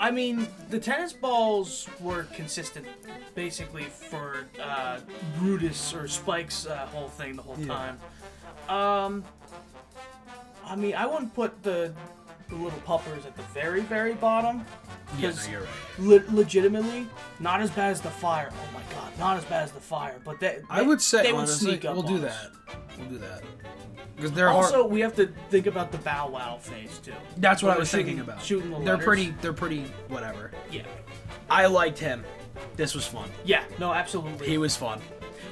I mean, the tennis balls were consistent, basically for Brutus or Spike's whole thing the whole time. I mean, I wouldn't put the little puppers at the very, very bottom. Yeah, no, you're right. Legitimately, not as bad as the fire. Oh my god, not as bad as the fire. But I would say, they would honestly, sneak up we'll on do us. that. We'll do that. Because they're Also, we have to think about the Bow Wow phase too. That's what When I was we're thinking about. Shooting the They're letters. pretty whatever. Yeah. I liked him. This was fun. Yeah. No, absolutely. He was fun.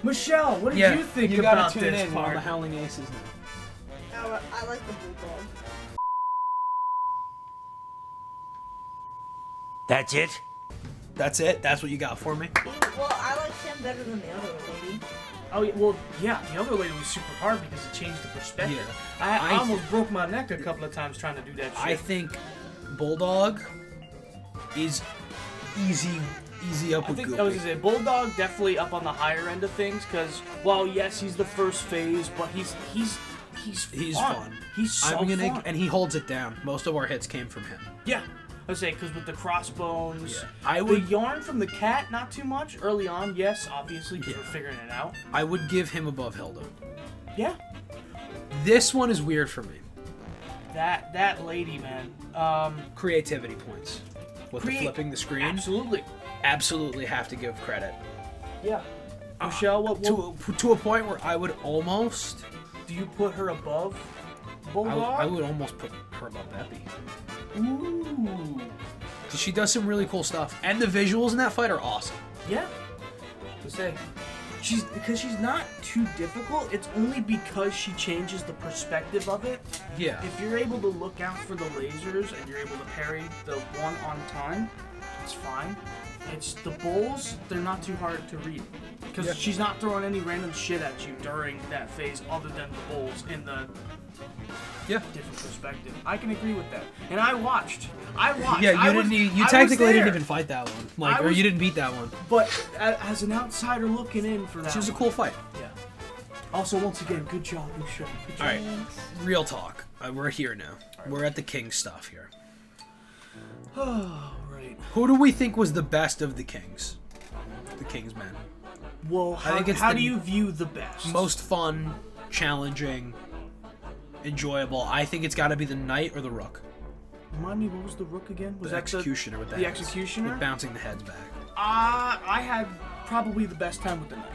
Michelle, what did you think about this part? the Howling Aces now. I like the bulldog. That's it? That's it? That's what you got for me? Well, I liked him better than the other lady. Oh, well, yeah, the other lady was super hard because it changed the perspective. Yeah. I almost broke my neck a couple of times trying to do that shit. I think Bulldog is easy up I with think Goopy. I was gonna say Bulldog definitely up on the higher end of things because while yes he's the first phase, but he's fun. He's so fun. And he holds it down. Most of our hits came from him. Yeah, I would say because with the crossbones, Yeah. the yarn from the cat not too much early on. Yes, obviously because we're figuring it out. I would give him above Hilda. Yeah, This one is weird for me. that lady, man. Creativity points. With the flipping the screen. Absolutely have to give credit. Yeah. Michelle, what To a point where I would almost... do you put her above Bulldog? I would almost put her above Epi. Ooh. 'Cause she does some really cool stuff. And the visuals in that fight are awesome. Yeah. To say, because she's not too difficult. It's only because she changes the perspective of it. Yeah. If you're able to look out for the lasers and you're able to parry the one on time, it's fine. It's the bowls, they're not too hard to read. Because she's not throwing any random shit at you during that phase other than the bowls in the different perspective. I can agree with that. And I watched. Yeah, you technically didn't even fight that one. Or was- you didn't beat that one. But as an outsider looking in for that It was a one, cool fight. yeah. Also, once again, good job, Michelle. Good job. Alright, real talk. We're here now. We're at the King stuff here. Oh, right. Who do we think was the best of the Kings? The King's men. Well, how do you view the best? Most fun, challenging, enjoyable. I think it's got to be the Knight or the Rook. Remind me, what was the Rook again? Was The that Executioner with the the heads. Executioner? With bouncing the heads back. I had probably the best time with the Knight.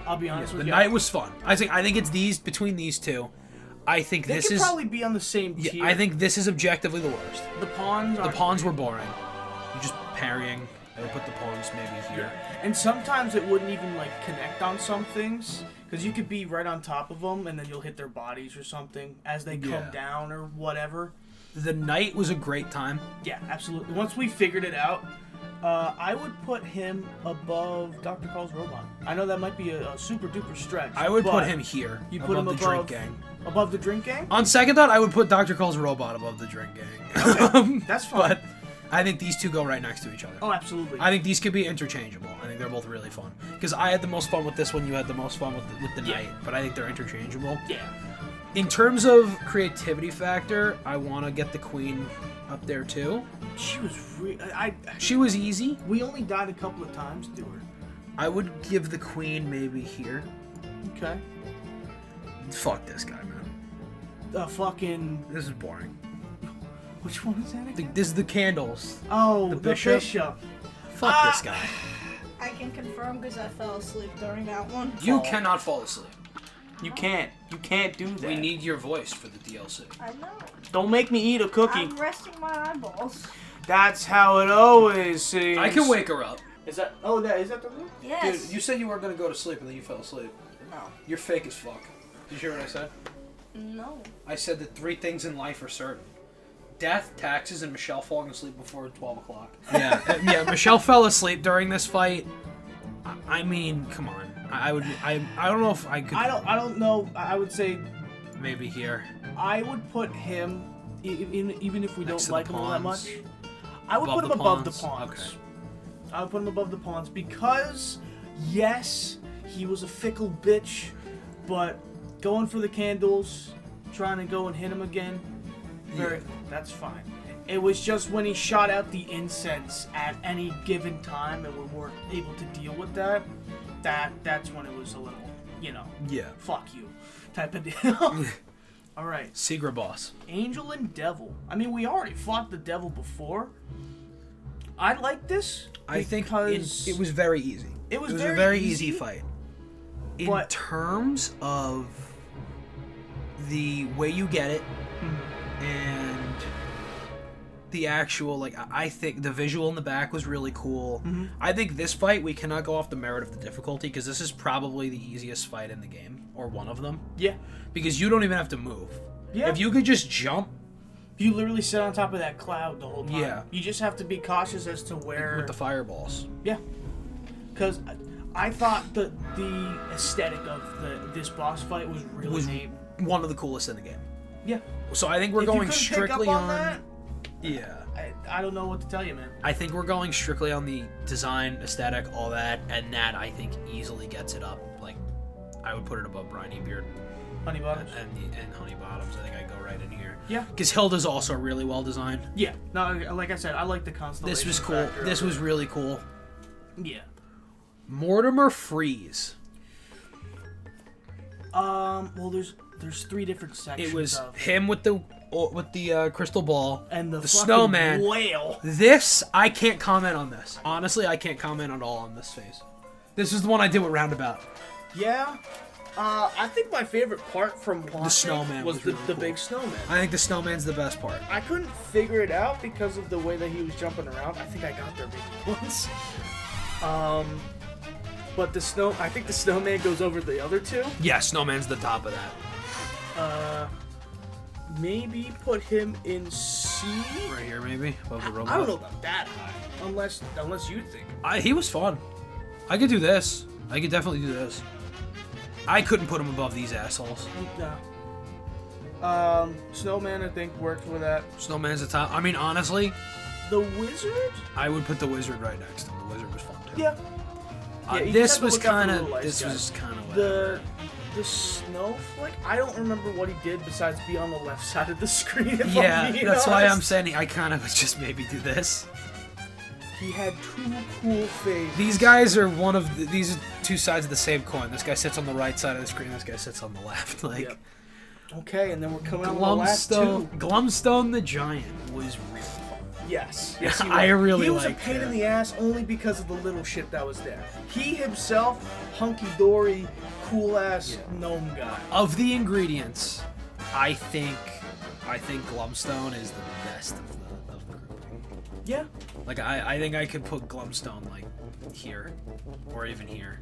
I'll be honest The with you. Knight was fun. I think it's between these two. I think They this could is. probably be on the same tier. Yeah, I think this is objectively the worst. the pawns. The pawns were boring. You're just parrying. I would put the pawns maybe here. And sometimes it wouldn't even like connect on some things because you could be right on top of them and then you'll hit their bodies or something as they come down or whatever. The Knight was a great time. Yeah, absolutely. Once we figured it out, I would put him above Dr. Carl's robot. I know that might be a super duper stretch. I would but put him here. You put him the above Drink Gang. Above the Drink Gang? On second thought, I would put Dr. Call's robot above the Drink Gang. Okay, that's fine. But I think these two go right next to each other. Oh, absolutely. I think these could be interchangeable. I think they're both really fun. Because I had the most fun with this one, you had the most fun with the Knight. But I think they're interchangeable. Yeah. In terms of creativity factor, I want to get the Queen up there too. She was She was easy. We only died a couple of times to her. I would give the Queen maybe here. Okay. Fuck this guy, man. Fucking... This is boring. Which one is that again? This is the candles. Oh, the bishop. Fuck this guy. I can confirm because I fell asleep during that one. You cannot fall asleep. You can't. You can't do that. We need your voice for the DLC. I know. Don't make me eat a cookie. I'm resting my eyeballs. That's how it always seems. I can wake her up. Is that... Oh, is that the room? Yes. Dude, you said you weren't going to go to sleep and then you fell asleep. No. You're fake as fuck. Did you hear what I said? No. I said that 3 things in life are certain. Death, taxes, and Michelle falling asleep before 12 o'clock. Yeah, Michelle fell asleep during this fight. I mean, come on. I don't know if I could... I don't know. I would say... Maybe here. I would put him, even if we Next don't to like the him all that pawns. much, I would Above put him the above the pawns? pawns. Okay. I would put him above the pawns because, yes, he was a fickle bitch, but going for the candles, trying to go and hit him again, that's fine. It was just when he shot out the incense at any given time and we weren't able to deal with that, that's when it was a little, fuck you type of deal. All right. Secret boss. Angel and Devil. I mean, we already fought the Devil before. I like this. I think because it was very easy. It was a very very easy, easy fight. In but- terms of the way you get it, and the actual, like, I think the visual in the back was really cool. I think this fight, we cannot go off the merit of the difficulty, because this is probably the easiest fight in the game, or one of them. Yeah. Because you don't even have to move. Yeah. If you could just jump. You literally sit on top of that cloud the whole time. Yeah. You just have to be cautious as to where... With the fireballs. Yeah. Because I thought the aesthetic of this boss fight was really neat. One of the coolest in the game. Yeah. So I think we're If you going couldn't strictly pick up on... that, Yeah. I don't know what to tell you, man. I think we're going strictly on the design, aesthetic, all that, and that I think easily gets it up. Like, I would put it above Briny Beard Honey Bottoms. and Honey Bottoms. I think I'd go right in here. Yeah. Because Hilda's also really well designed. Yeah. No, like I said, I like the constellation. This was cool. factor This of was it. really cool. Yeah. Mortimer Freeze. Well, there's 3 different sections. It was of him with the crystal ball and the fucking snowman. whale. This, I can't comment on this. Honestly, I can't comment at all on this phase. This is the one I did with Roundabout. Yeah. I think my favorite part from watching snowman was was the, really the cool. big snowman. I think the snowman's the best part. I couldn't figure it out because of the way that he was jumping around. I think I got there maybe once. But I think the snowman goes over the other 2. Yeah, snowman's the top of that. Maybe put him in C. Right here, maybe above the robot. I don't know about that high, unless you think. He was fun. I could do this. I could definitely do this. I couldn't put him above these assholes. No. Snowman, I think, worked with that. Snowman's the top. I mean, honestly, The wizard? I would put the wizard right next to him. The wizard was fun too. Yeah. Yeah, you just This have to was look out for kind the of. little ice This guys. was kind of. The snowflake? I don't remember what he did besides be on the left side of the screen. If Yeah, I'm being that's why I'm honest. saying I kind of would just maybe do this. He had 2 cool phases. These guys are these are 2 sides of the same coin. This guy sits on the right side of the screen. This guy sits on the left. Like, Yep. Okay, and then we're coming on the last 2. Glumstone the Giant was really fun. Yes. Yes, he was. I really He was a liked pain that. in the ass only because of the little shit that was there. He himself, hunky-dory, cool-ass gnome guy. Of the ingredients, I think Glumstone is the best of the grouping. Yeah. Like I think I could put Glumstone like here, or even here.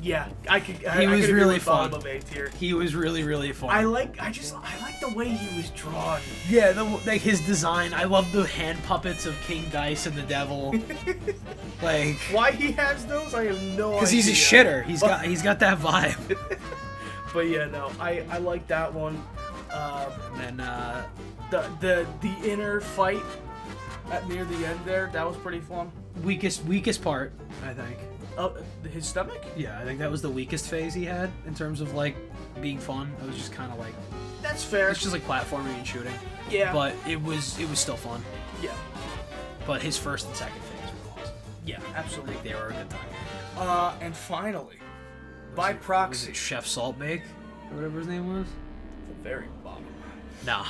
Yeah, I could. He was really bottom fun. of A tier. He was really fun. I like the way he was drawn. Yeah, like his design. I love the hand puppets of King Dice and the Devil. Like, Why he has those, I have no idea. because he's a shitter. He's got that vibe. But yeah, no, I like that one. And then The inner fight near the end there, that was pretty fun. weakest part, I think. His stomach? Yeah, I think that was the weakest phase he had in terms of like being fun. It was just kind of like That's fair. it's just like platforming and shooting. Yeah. But it was still fun. Yeah. But his first and second phase were awesome. Yeah, absolutely. Like they were a good time. And finally, by Was proxy, it Chef Saltbake or whatever his name was? the very bottom. Nah.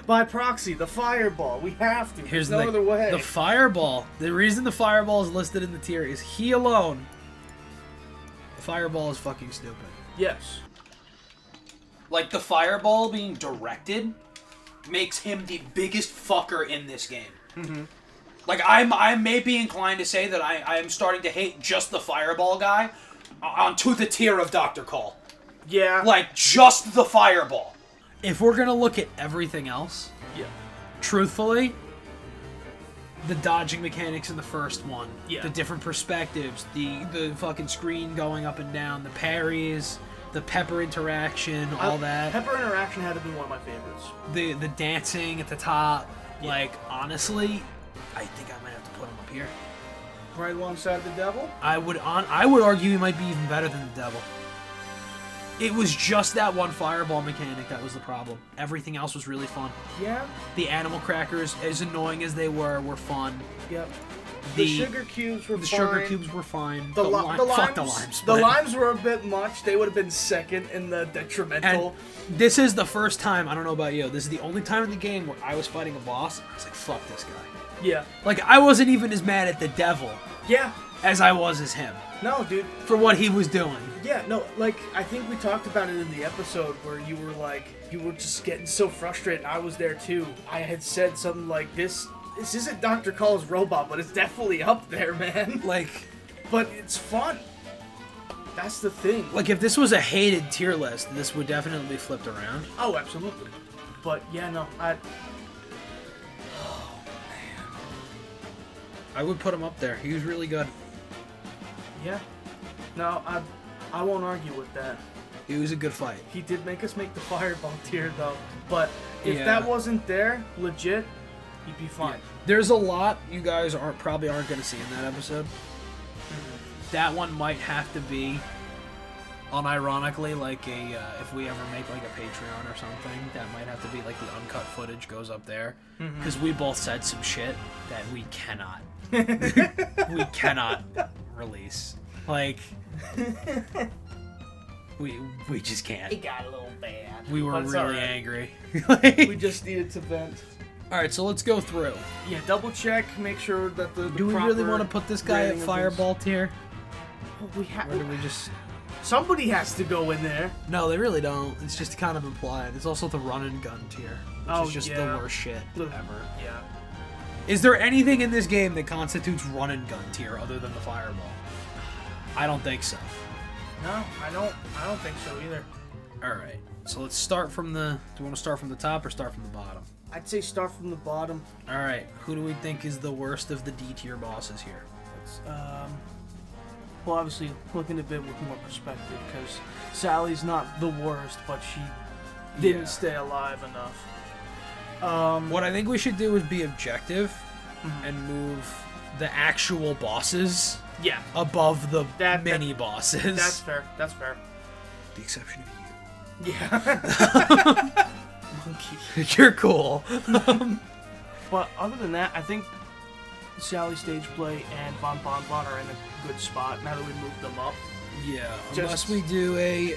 By proxy, the fireball. We have to. Here's There's no the other way. The fireball. The reason the fireball is listed in the tier is he alone. The fireball is fucking stupid. Yes. Like the fireball being directed makes him the biggest fucker in this game. Mm-hmm. Like I may be inclined to say that I am starting to hate just the fireball guy onto the tier of Dr. Cole. Yeah. Like just the fireball. If we're gonna look at everything else, Yeah. truthfully, the dodging mechanics in the first one, Yeah. the different perspectives, the fucking screen going up and down, the parries, the pepper interaction, all that, Pepper interaction had to be one of my favorites. the dancing at the top. Yeah. Like honestly, I think I might have to put him up here. Right alongside the devil. I would argue he might be even better than the devil. It was just that one fireball mechanic that was the problem. Everything else was really fun. Yeah. The animal crackers, as annoying as they were fun. Yep. The sugar cubes were The fine. sugar cubes were fine. The limes. Fuck the limes. The but- limes were a bit much. They would have been second in the detrimental. And this is the first time, I don't know about you, this is the only time in the game where I was fighting a boss. I was like, fuck this guy. Yeah. Like, I wasn't even as mad at the devil. Yeah. as I was as him No, dude. for what he was doing. Yeah, no, like, I think we talked about it in the episode where you were like, you were just getting so frustrated, and I was there too. I had said something like, this isn't Dr. Call's robot, but it's definitely up there, man. Like, But it's fun. That's the thing. like if this was a hated tier list, this would definitely be flipped around. Oh, absolutely. But, yeah, no, I would put him up there. He was really good. yeah. No, I won't argue with that. He was a good fight. He did make us make the fireball tier, though. But if Yeah. that wasn't there, legit, he'd be fine. There's a lot you guys probably aren't going to see in that episode. That one might have to be, unironically, like a if we ever make like a Patreon or something, that might have to be like the uncut footage goes up there, because we both said some shit that we cannot, release. Like, we just can't. It got a little bad. We were But it's really alright. angry. We just needed to vent. All right, so let's go through. Yeah, double check, make sure that the Do we really proper want to put this guy at rating of Fireball tier? this- We Or do we just... Somebody has to go in there. No, they really don't. It's just kind of implied. It's also the run and gun tier, which Oh, is just yeah. the worst shit Ugh. ever. Yeah. Is there anything in this game that constitutes run and gun tier other than the Fireball? I don't think so. No, I don't think so either. All right, so let's start from the... Do you want to start from the top or start from the bottom? I'd say start from the bottom. All right, who do we think is the worst of the D tier bosses here? Let's, well, obviously, looking at it with more perspective, because Sally's not the worst, but she didn't Yeah. stay alive enough. What I think we should do is be objective and move the actual bosses Yeah, above the That- mini bosses. that's fair. That's fair. the exception of you. Yeah. Monkey. You're cool. But other than that, I think Sally Stage Play and Bon Bon Bon are in a good spot now that we moved them up. Yeah, Just- unless we do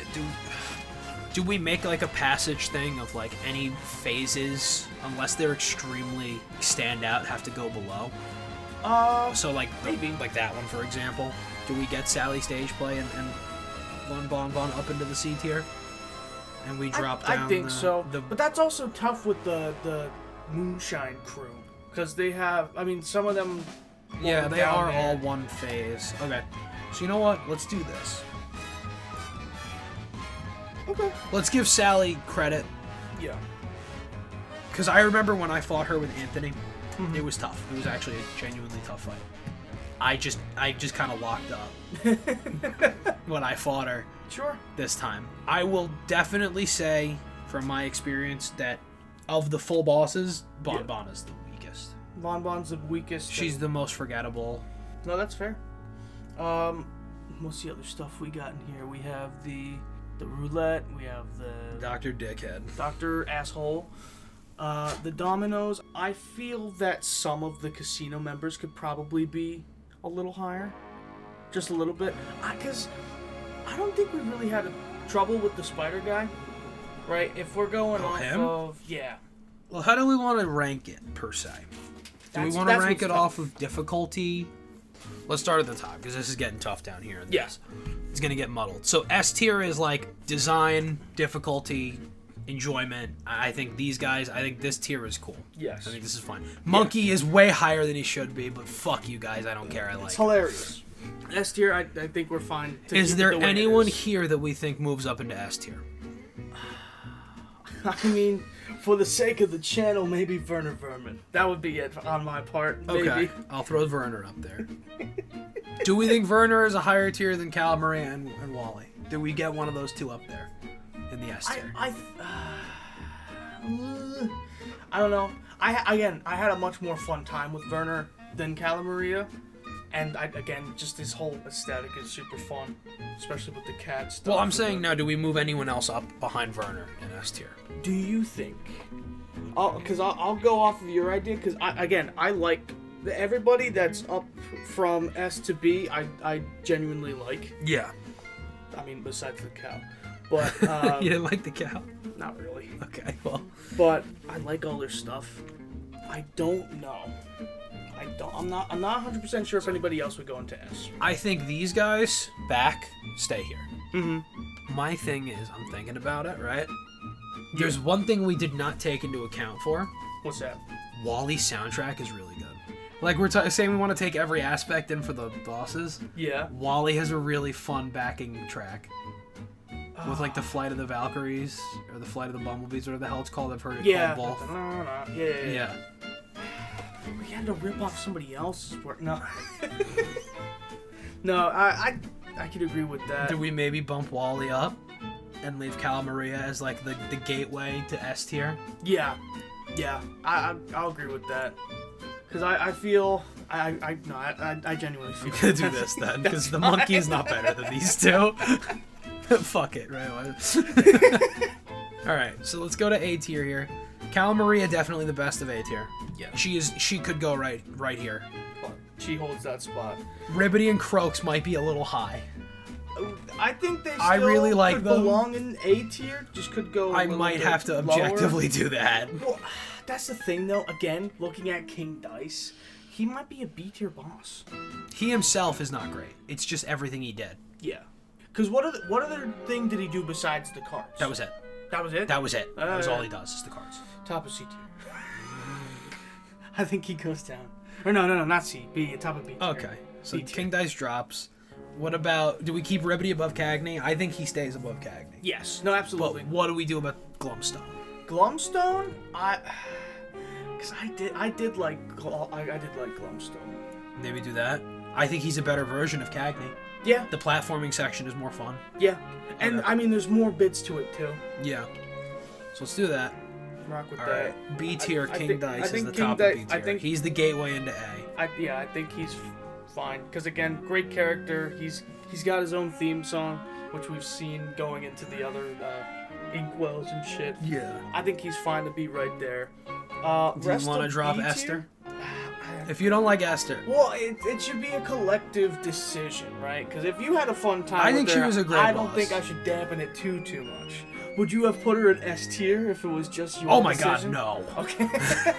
do we make like a passage thing of like any phases, unless they're extremely stand out, have to go below? So like Maybe. like that one for example. Do we get Sally Stage Play and Bon Bon Bon up into the C tier? And we drop down I think so. the But that's also tough with the Moonshine crew. Because they have, I mean, some of them. Yeah, they down are there. all one phase. Okay. So you know what? Let's do this. Okay. Let's give Sally credit. Yeah. Because I remember when I fought her with Anthony, Mm-hmm. it was tough. It was actually a genuinely tough fight. I just kind of locked up when I fought her Sure. this time. I will definitely say, from my experience, that of the full bosses, Bon Bon is the weakest. Bon Bon's the weakest. She's the most forgettable. No, that's fair. What's the other stuff we got in here? We have the roulette. We have the Dr. Dickhead. Dr. Asshole. The dominoes. I feel that some of the casino members could probably be a little higher. Just a little bit. Because I don't think we really had trouble with the spider guy. Right? If we're going off him? of... Yeah. Well, how do we want to rank it, per se? Do we want to That's rank it what's off tough. of difficulty? Let's start at the top, because this is getting tough down here. Yeah. It's going to get muddled. So S tier is like design, difficulty, enjoyment. I think these guys, I think this tier is cool. Yes. I think this is fun. Monkey is way higher than he should be, but fuck you guys, I don't care. I like It's it. hilarious. S tier, I think we're fine. To Is keep it there the way it anyone is. here that we think moves up into S tier? I mean, for the sake of the channel, maybe Werner Vermin. That would be it on my part. Maybe. Okay, I'll throw Werner up there. Do we think Werner is a higher tier than Cal Maria and Wally? Do we get one of those two up there in the S tier? I don't know. I had a much more fun time with Werner than Calamaria. And just his whole aesthetic is super fun, especially with the cat stuff. Well, I'm saying now, do we move anyone else up behind Werner in S tier? Do you think? Because I'll go off of your idea. Because I like everybody that's up from S to B. I genuinely like. Yeah. I mean, besides the cow, but You didn't like the cow? not really. Okay, well. But I like all their stuff. I don't know. I'm not 100% sure if anybody else would go into S. I think these guys back stay here. Mm-hmm. My thing is, I'm thinking about it, right? There's one thing we did not take into account for. What's that? Wally's soundtrack is really good. Like, we're saying we want to take every aspect in for the bosses. Yeah. Wally has a really fun backing track. With, like, the Flight of the Valkyries, or the Flight of the Bumblebees, whatever the hell it's called. I've heard it called both. Yeah. We had to rip off somebody else's work. No. No, I could agree with that. Do we maybe bump Wally up and leave Cal Maria as, like, the gateway to S tier? Yeah. I'll agree with that. Because I feel... I genuinely feel... We're gonna do this, then, because the monkey's not better than these two. Fuck it, right? Alright, so let's go to A tier here. Cal Maria, definitely the best of A tier. Yeah. She could go right here. She holds that spot. Ribbity and Croaks might be a little high. I think they still I really like could them. belong in A tier. Just could go. I might have to objectively do that. Well, that's the thing, though. Again, looking at King Dice, he might be a B tier boss. He himself is not great. It's just everything he did. Yeah. Because what other thing did he do besides the cards? That was it. That was it. That was it. That was all he does is the cards. Top of C tier. I think he goes down. Or no, not C. B. Top of B tier. Okay. So B tier. King Dice drops. What about... Do we keep Ribbity above Cagney? I think he stays above Cagney. Yes. No, absolutely. But what do we do about Glumstone? Glumstone? Because I did like Glumstone. Maybe do that. I think he's a better version of Cagney. Yeah. The platforming section is more fun. Yeah. And, Okay. I mean, there's more bits to it, too. Yeah. So let's do that. Rock with All that. right. B tier, I King think- Dice I is think the King top Di- of B I tier. think- He's the gateway into A. I think he's fine. Because, again, great character. He's got his own theme song, which we've seen going into the other Inkwells and shit. Yeah. I think he's fine to be right there. Do you want to drop B tier? Esther? If you don't like Esther. Well, it should be a collective decision, right? Because if you had a fun time, I think with she her, was a great I don't boss. think I should dampen it too much. Would you have put her in S tier if it was just your Oh my decision? god, no. Okay.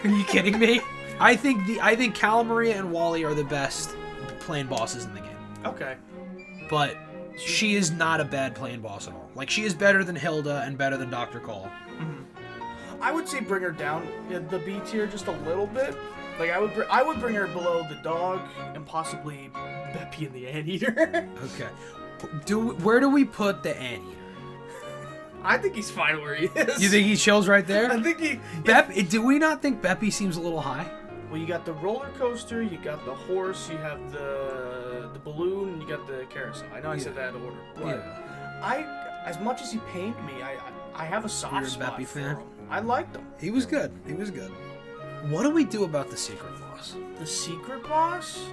Are you kidding me? I think Cal Maria and Wally are the best plane bosses in the game. Okay. But she is not a bad plane boss at all. Like, she is better than Hilda and better than Dr. Cole. I would say bring her down the B tier just a little bit. Like I would bring her below the dog and possibly Beppy and the Anteater. Okay. Where do we put the Anteater? I think he's fine where he is. You think he chills right there? I think he. Do we not think Beppy seems a little high? Well, you got the roller coaster, you got the horse, you have the balloon, and you got the carousel. I know I said that in order. But as much as he pained me, I have a soft You're a spot Beppy for fan? him. I liked him. He was good. What do we do about the secret boss? The secret boss?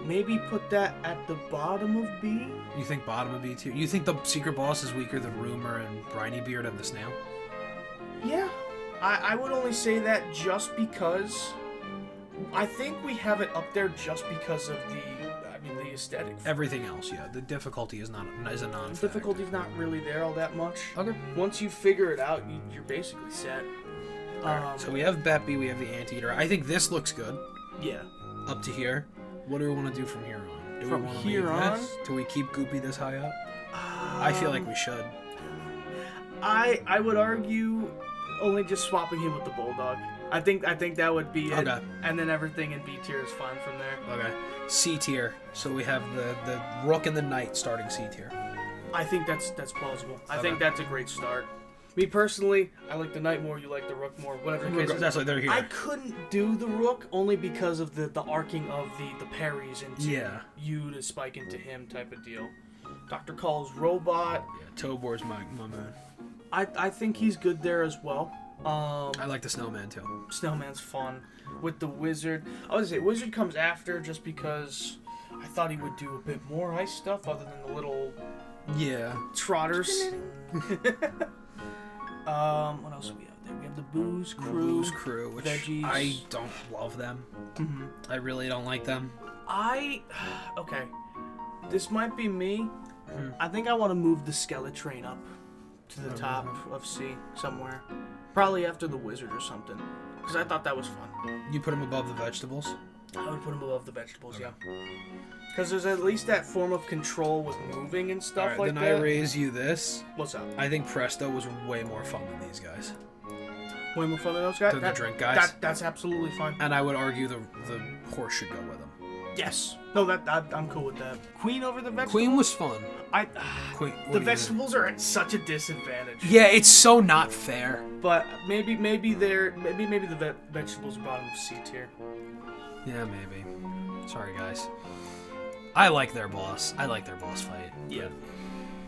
Maybe put that at the bottom of B? You think bottom of B tier? You think the secret boss is weaker than Rumor and Briny Beard and the Snail? Yeah. I would only say that just because I think we have it up there just because of the aesthetic. Everything else, yeah. The difficulty is a non-factor. Difficulty's not really there all that much. Okay. Once you figure it out, you're basically set. Alright, so we have Beppy, we have the Anteater. I think this looks good. Yeah. Up to here. What do we want to do from here on? Do From we want to here leave on? this? Do we keep Goopy this high up? I feel like we should. I would argue only just swapping him with the Bulldog. I think that would be it. Okay. And then everything in B tier is fine from there. Okay. C tier. So we have the Rook and the Knight starting C tier. I think that's plausible. I think Okay. that's a great start. Me personally, I like the Knight more, you like the Rook more, whatever the case is. That's like they're here. I couldn't do the Rook only because of the arcing of the parries into you to spike into him type of deal. Dr. Call's robot. Yeah, Tobor's my man. I think he's good there as well. I like the Snowman too. Snowman's fun. With the Wizard. I would say Wizard comes after just because I thought he would do a bit more ice stuff other than the little trotters. What else do we have there? We have the Booze Crew. Which Veggies. I don't love them. Mm-hmm. I really don't like them. Okay. This might be me. Mhm. I think I want to move the Skeletrain up to the top of C somewhere. Probably after the Wizard or something. Because I thought that was fun. You put them above the vegetables? I would put them above the vegetables, yeah. Because there's at least that form of control with moving and stuff Alright, like then that. I raise you this. What's up? I think Presto was way more fun than these guys. Way more fun than those guys? Than the drink guys? That's absolutely fine. And I would argue the horse should go with them. Yes. No, I'm cool with that. Queen over the vegetables? Queen was fun. Queen, what The do you vegetables are at such a disadvantage. think? Yeah, it's so not fair. But maybe the vegetables are bottom of C tier. Yeah, maybe. Sorry, guys. I like their boss. I like their boss fight. Yeah.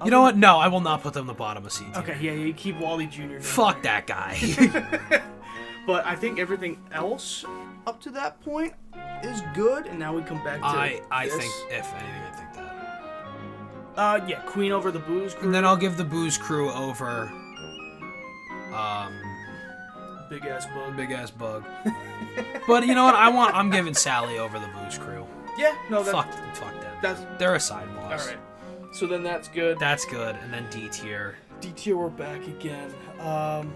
You know what? No, I will not put them in the bottom of C tier. Okay, yeah, you keep Wally Jr. Fuck that guy. But I think everything else up to that point is good, and now we come back to I this. think, if anything, I think that. Yeah, Queen over the Booze Crew. And then I'll give the Booze Crew over, Big ass bug. Big Ass Bug. But you know what? I'm giving Sally over the Booze Crew. Yeah, no, that's... Fuck them. That's... They're a side boss. Alright. So then that's good. That's good. And then D tier. D tier, we're back again.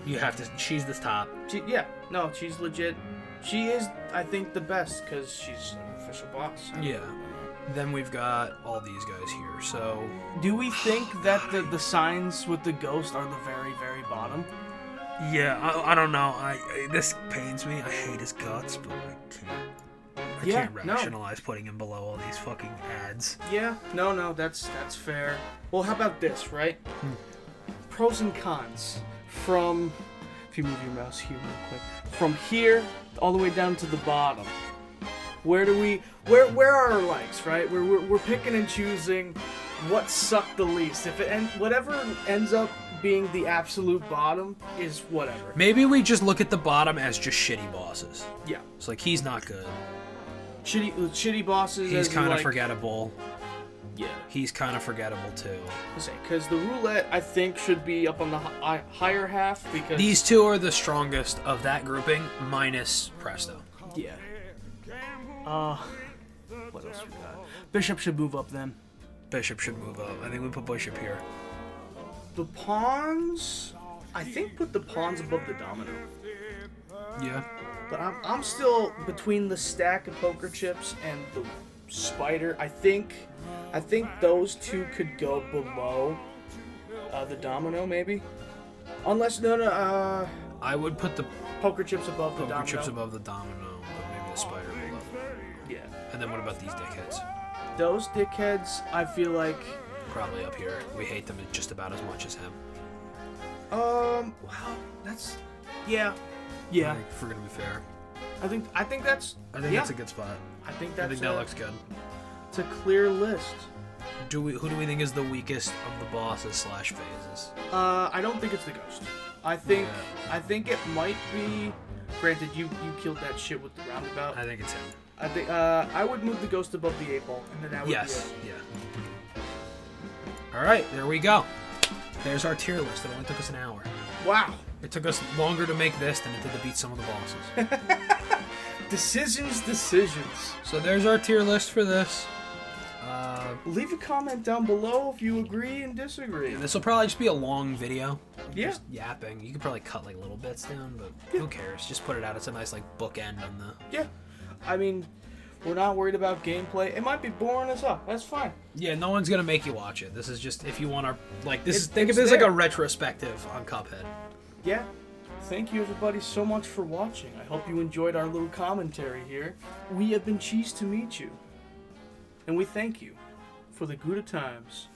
You have to. She's the top. She's legit. She is, I think, the best because she's an official boss. Yeah. Then we've got all these guys here. So. Do we think that the signs with the ghost are the very, very bottom? Yeah, I don't know. This pains me. I hate his guts, but I can't rationalize putting him below all these fucking ads. Yeah, no, that's fair. Well, how about this, right? Pros and cons from, if you move your mouse here real quick, from here all the way down to the bottom. Where are our likes, right? We're picking and choosing what sucked the least. Whatever ends up being the absolute bottom is whatever. Maybe we just look at the bottom as just shitty bosses. Yeah. It's like he's not good. Shitty bosses. He's kind of forgettable. Yeah. He's kind of forgettable too. Because the roulette, I think, should be up on the higher half because These two are the strongest of that grouping, minus Presto. Yeah. What else we got? Bishop should move up then. Bishop should move up. I think we put Bishop here. The pawns, I think, put the pawns above the domino. Yeah. But I'm still between the stack of poker chips and the spider. I think those two could go below the domino, maybe. Unless I would put the poker chips above the poker domino. chips above the domino, but maybe the spider below. Yeah. And then what about these dickheads? Those dickheads, I feel like. Probably up here. We hate them just about as much as him. Wow, that's. Yeah. Yeah. Like, if we're gonna be fair. I think that's. That's a good spot. I think I think that looks good. It's a clear list. Who do we think is the weakest of the bosses / phases? I don't think it's the ghost. I think it might be. Granted, you killed that shit with the roundabout. I think it's him. I think I would move the ghost above the 8 ball, and then that would Yes. be it. Yeah. All right, there we go. There's our tier list. It only took us an hour. Wow. It took us longer to make this than it did to beat some of the bosses. Decisions. So there's our tier list for this. Leave a comment down below if you agree and disagree. This will probably just be a long video. Yeah. Just yapping. You could probably cut like little bits down, but who cares? Just put it out. It's a nice like bookend on the. Yeah. I mean, we're not worried about gameplay. It might be boring as hell. That's fine. Yeah, no one's gonna make you watch it. This is just if you want to like this. It's Think of this like there. a retrospective on Cuphead. Yeah. Thank you everybody so much for watching. I hope you enjoyed our little commentary here. We have been cheesed to meet you. And we thank you for the good of times.